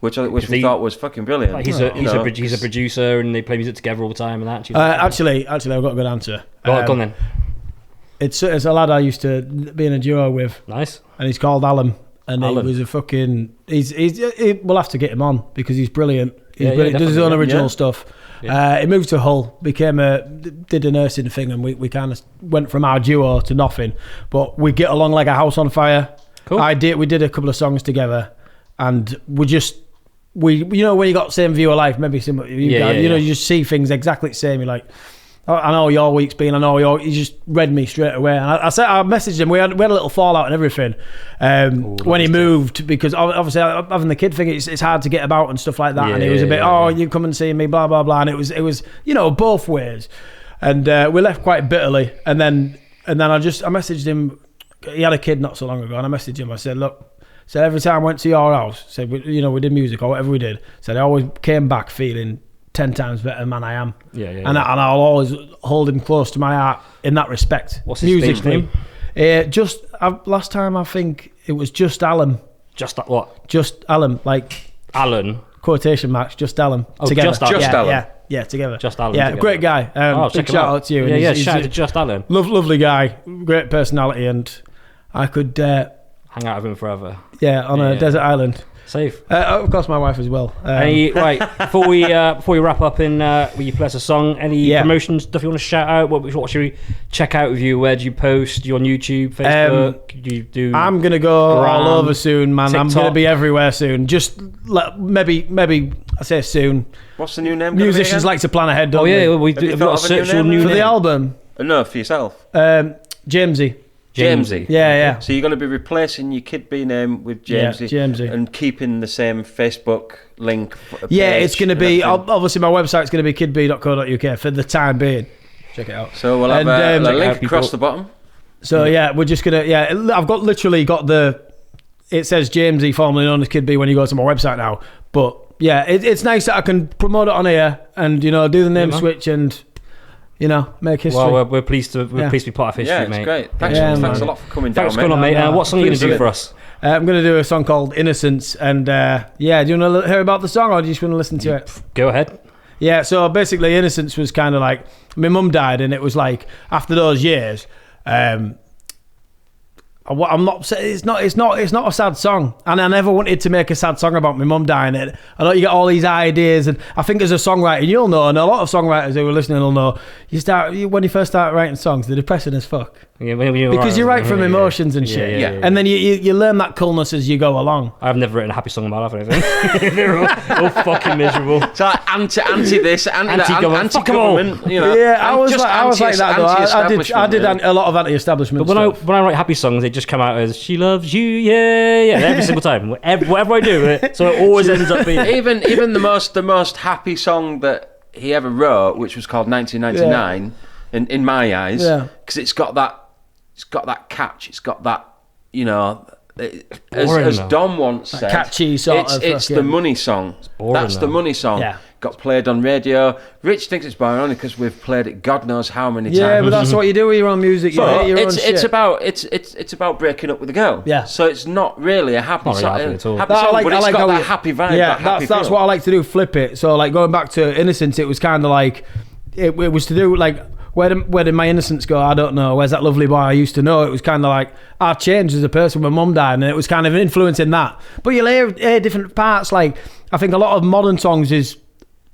Speaker 3: which we thought was fucking brilliant.
Speaker 1: Like he's a producer, and they play music together all the time and that.
Speaker 2: Actually, I've got a good answer.
Speaker 1: Go on then.
Speaker 2: It's a lad I used to be in a duo with.
Speaker 1: Nice.
Speaker 2: And he's called Alan. And
Speaker 1: Alan.
Speaker 2: he was a fucking... We'll have to get him on because he's brilliant. He's brilliant. Does his own original stuff. Yeah. He moved to Hull, did a nursing thing, and we kind of went from our duo to nothing. But we get along like a house on fire.
Speaker 1: Cool.
Speaker 2: We did a couple of songs together, and when you got the same view of life, maybe similar, you just see things exactly the same. You're like, I know your week's been. He just read me straight away. And I messaged him. We had a little fallout and everything when he moved, because obviously having the kid thing, it's hard to get about and stuff like that. And he was a bit, you come and see me, blah blah blah. And it was both ways. And we left quite bitterly. And then I messaged him. He had a kid not so long ago, and I messaged him. I said, look, every time I went to your house, said we did music or whatever we did. Said I always came back feeling 10 times better man I am. And I'll always hold him close to my heart in that respect.
Speaker 1: What's his name?
Speaker 2: Last time I think it was just Alan.
Speaker 1: Just what?
Speaker 2: Just Alan, like
Speaker 1: Alan.
Speaker 2: Quotation marks, just Alan.
Speaker 1: Oh,
Speaker 2: together.
Speaker 1: Just Alan.
Speaker 2: Yeah, together.
Speaker 1: Just Alan.
Speaker 2: Yeah,
Speaker 1: together.
Speaker 2: Great guy. Big shout out to you.
Speaker 1: Shout out to Just Alan.
Speaker 2: Lovely guy, great personality, and I could
Speaker 1: hang out with him forever.
Speaker 2: Yeah, on a desert island.
Speaker 1: Safe.
Speaker 2: Of course, my wife as well.
Speaker 1: Right, before we wrap up, will you play us a song? Any promotion stuff you want to shout out? What should we check out with you? Where do you post? You on YouTube, Facebook? Do you do?
Speaker 2: I'm gonna go all over soon, man.
Speaker 1: TikTok?
Speaker 2: I'm gonna be everywhere soon. Just maybe I say soon.
Speaker 3: What's the new name?
Speaker 2: Musicians like to plan ahead, don't they?
Speaker 1: We've got a search for
Speaker 2: for the album.
Speaker 3: No, for yourself.
Speaker 2: Jamesy.
Speaker 3: Jamesy.
Speaker 2: Yeah.
Speaker 3: So you're going to be replacing your Kid B name with Jamesy,
Speaker 2: Jamesy,
Speaker 3: and keeping the same Facebook link.
Speaker 2: Yeah, it's going to be obviously my website's going to be kidb.co.uk for the time being. Check it out.
Speaker 3: So we'll have a link across the bottom.
Speaker 2: So we're just gonna I've literally got it says Jamesy, formerly known as Kid B, when you go to my website now. But it's nice that I can promote it on here and do the name switch and. Make history.
Speaker 1: Well, we're pleased to be part of history, mate.
Speaker 3: It's great. Thanks a lot for coming down,
Speaker 1: Thanks for coming on, mate. What song are you going to do for us?
Speaker 2: I'm going to do a song called Innocence, and do you want to hear about the song, or do you just want to listen to it?
Speaker 1: Go ahead.
Speaker 2: Yeah, so basically Innocence was kind of like, my mum died, and it was like, after those years, I'm not. It's not a sad song, and I never wanted to make a sad song about my mum dying. I know you get all these ideas, and I think as a songwriter, you'll know, and a lot of songwriters who are listening will know. When you first start writing songs, they're depressing as fuck.
Speaker 1: Yeah,
Speaker 2: because you write from emotions and shit, and then you learn that coolness as you go along.
Speaker 1: I've never written a happy song in my life or anything. They're all fucking miserable.
Speaker 3: It's like anti this, anti-government.
Speaker 2: Yeah, I was like that though. I did a lot of anti-establishment.
Speaker 1: But when I write happy songs, they just come out as "She loves you," every single time. Whatever I do, so it always ends up being
Speaker 3: even the most happy song that he ever wrote, which was called 1999. In my eyes, because it's got that catch, it's got that, as Dom once said,
Speaker 2: catchy sort of.
Speaker 3: It's the money song. That's the money song. Yeah. Got played on radio. Rich thinks it's boring only because we've played it God knows how many times.
Speaker 2: Yeah, but that's what you do with your own music.
Speaker 3: It's about breaking up with a girl.
Speaker 2: Yeah.
Speaker 3: So it's not really a happy song.
Speaker 1: Happy at all.
Speaker 3: Happy song, but it's got that happy vibe.
Speaker 2: Yeah, that's what I like to do. Flip it. So like going back to Innocence, it was kind of like it was to do with like. Where did my innocence go? I don't know. Where's that lovely boy I used to know? It was kind of like I changed as a person when mum died, and it was kind of influencing that. But you'll hear different parts. Like I think a lot of modern songs is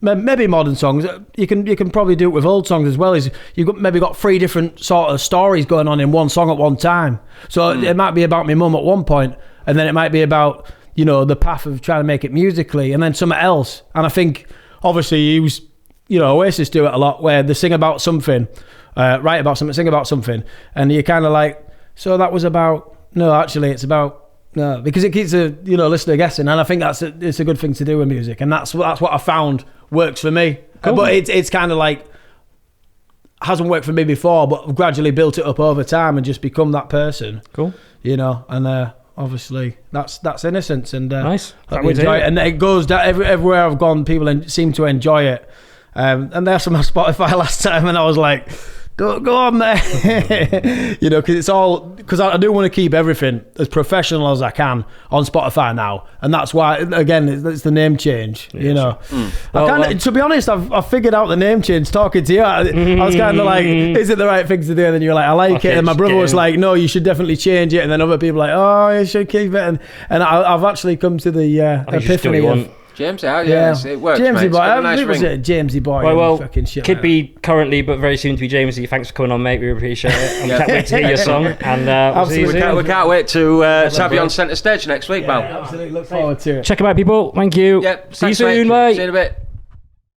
Speaker 2: maybe modern songs. You can probably do it with old songs as well. Is you've maybe got 3 different sort of stories going on in one song at one time. So it might be about my mum at one point, and then it might be about the path of trying to make it musically, and then something else. And I think obviously he was. Oasis do it a lot where they sing about something, write about something, sing about something, and you're kind of like, so that was about, no, actually it's about, no, because it keeps the listener guessing, and I think it's a good thing to do with music, and that's what I found works for me. Cool. But it's kind of like, hasn't worked for me before, but I've gradually built it up over time and just become that person.
Speaker 1: Cool.
Speaker 2: And obviously that's Innocence, and
Speaker 1: nice.
Speaker 2: Enjoy it, and it goes down everywhere I've gone. People seem to enjoy it. And they asked for my Spotify last time, and I was like, Go on there. You know, because it's all, because I do want to keep everything as professional as I can on Spotify now, and that's why, again, it's the name change. You know, to be honest, I've figured out the name change talking to you. I was kind of like, is it the right thing to do? And then you're like, I like it, and my brother was like, no, you should definitely change it. And then other people were like, oh, you should keep it. And I've actually come to the epiphany of.
Speaker 3: Jamesy, it works,
Speaker 2: Jamesy
Speaker 3: mate.
Speaker 2: boy, Jamesy boy.
Speaker 1: Well,
Speaker 2: fucking shit
Speaker 1: could
Speaker 2: like
Speaker 1: be currently, but very soon to be Jamesy. Thanks for coming on, mate. We appreciate it. I can't wait to hear your song. And we'll see you soon.
Speaker 3: We can't wait to have you on centre stage next week, pal.
Speaker 2: Absolutely, look forward to it.
Speaker 1: Check them out, people. Thank you.
Speaker 3: Yep.
Speaker 1: See you soon, mate.
Speaker 3: See you in a bit.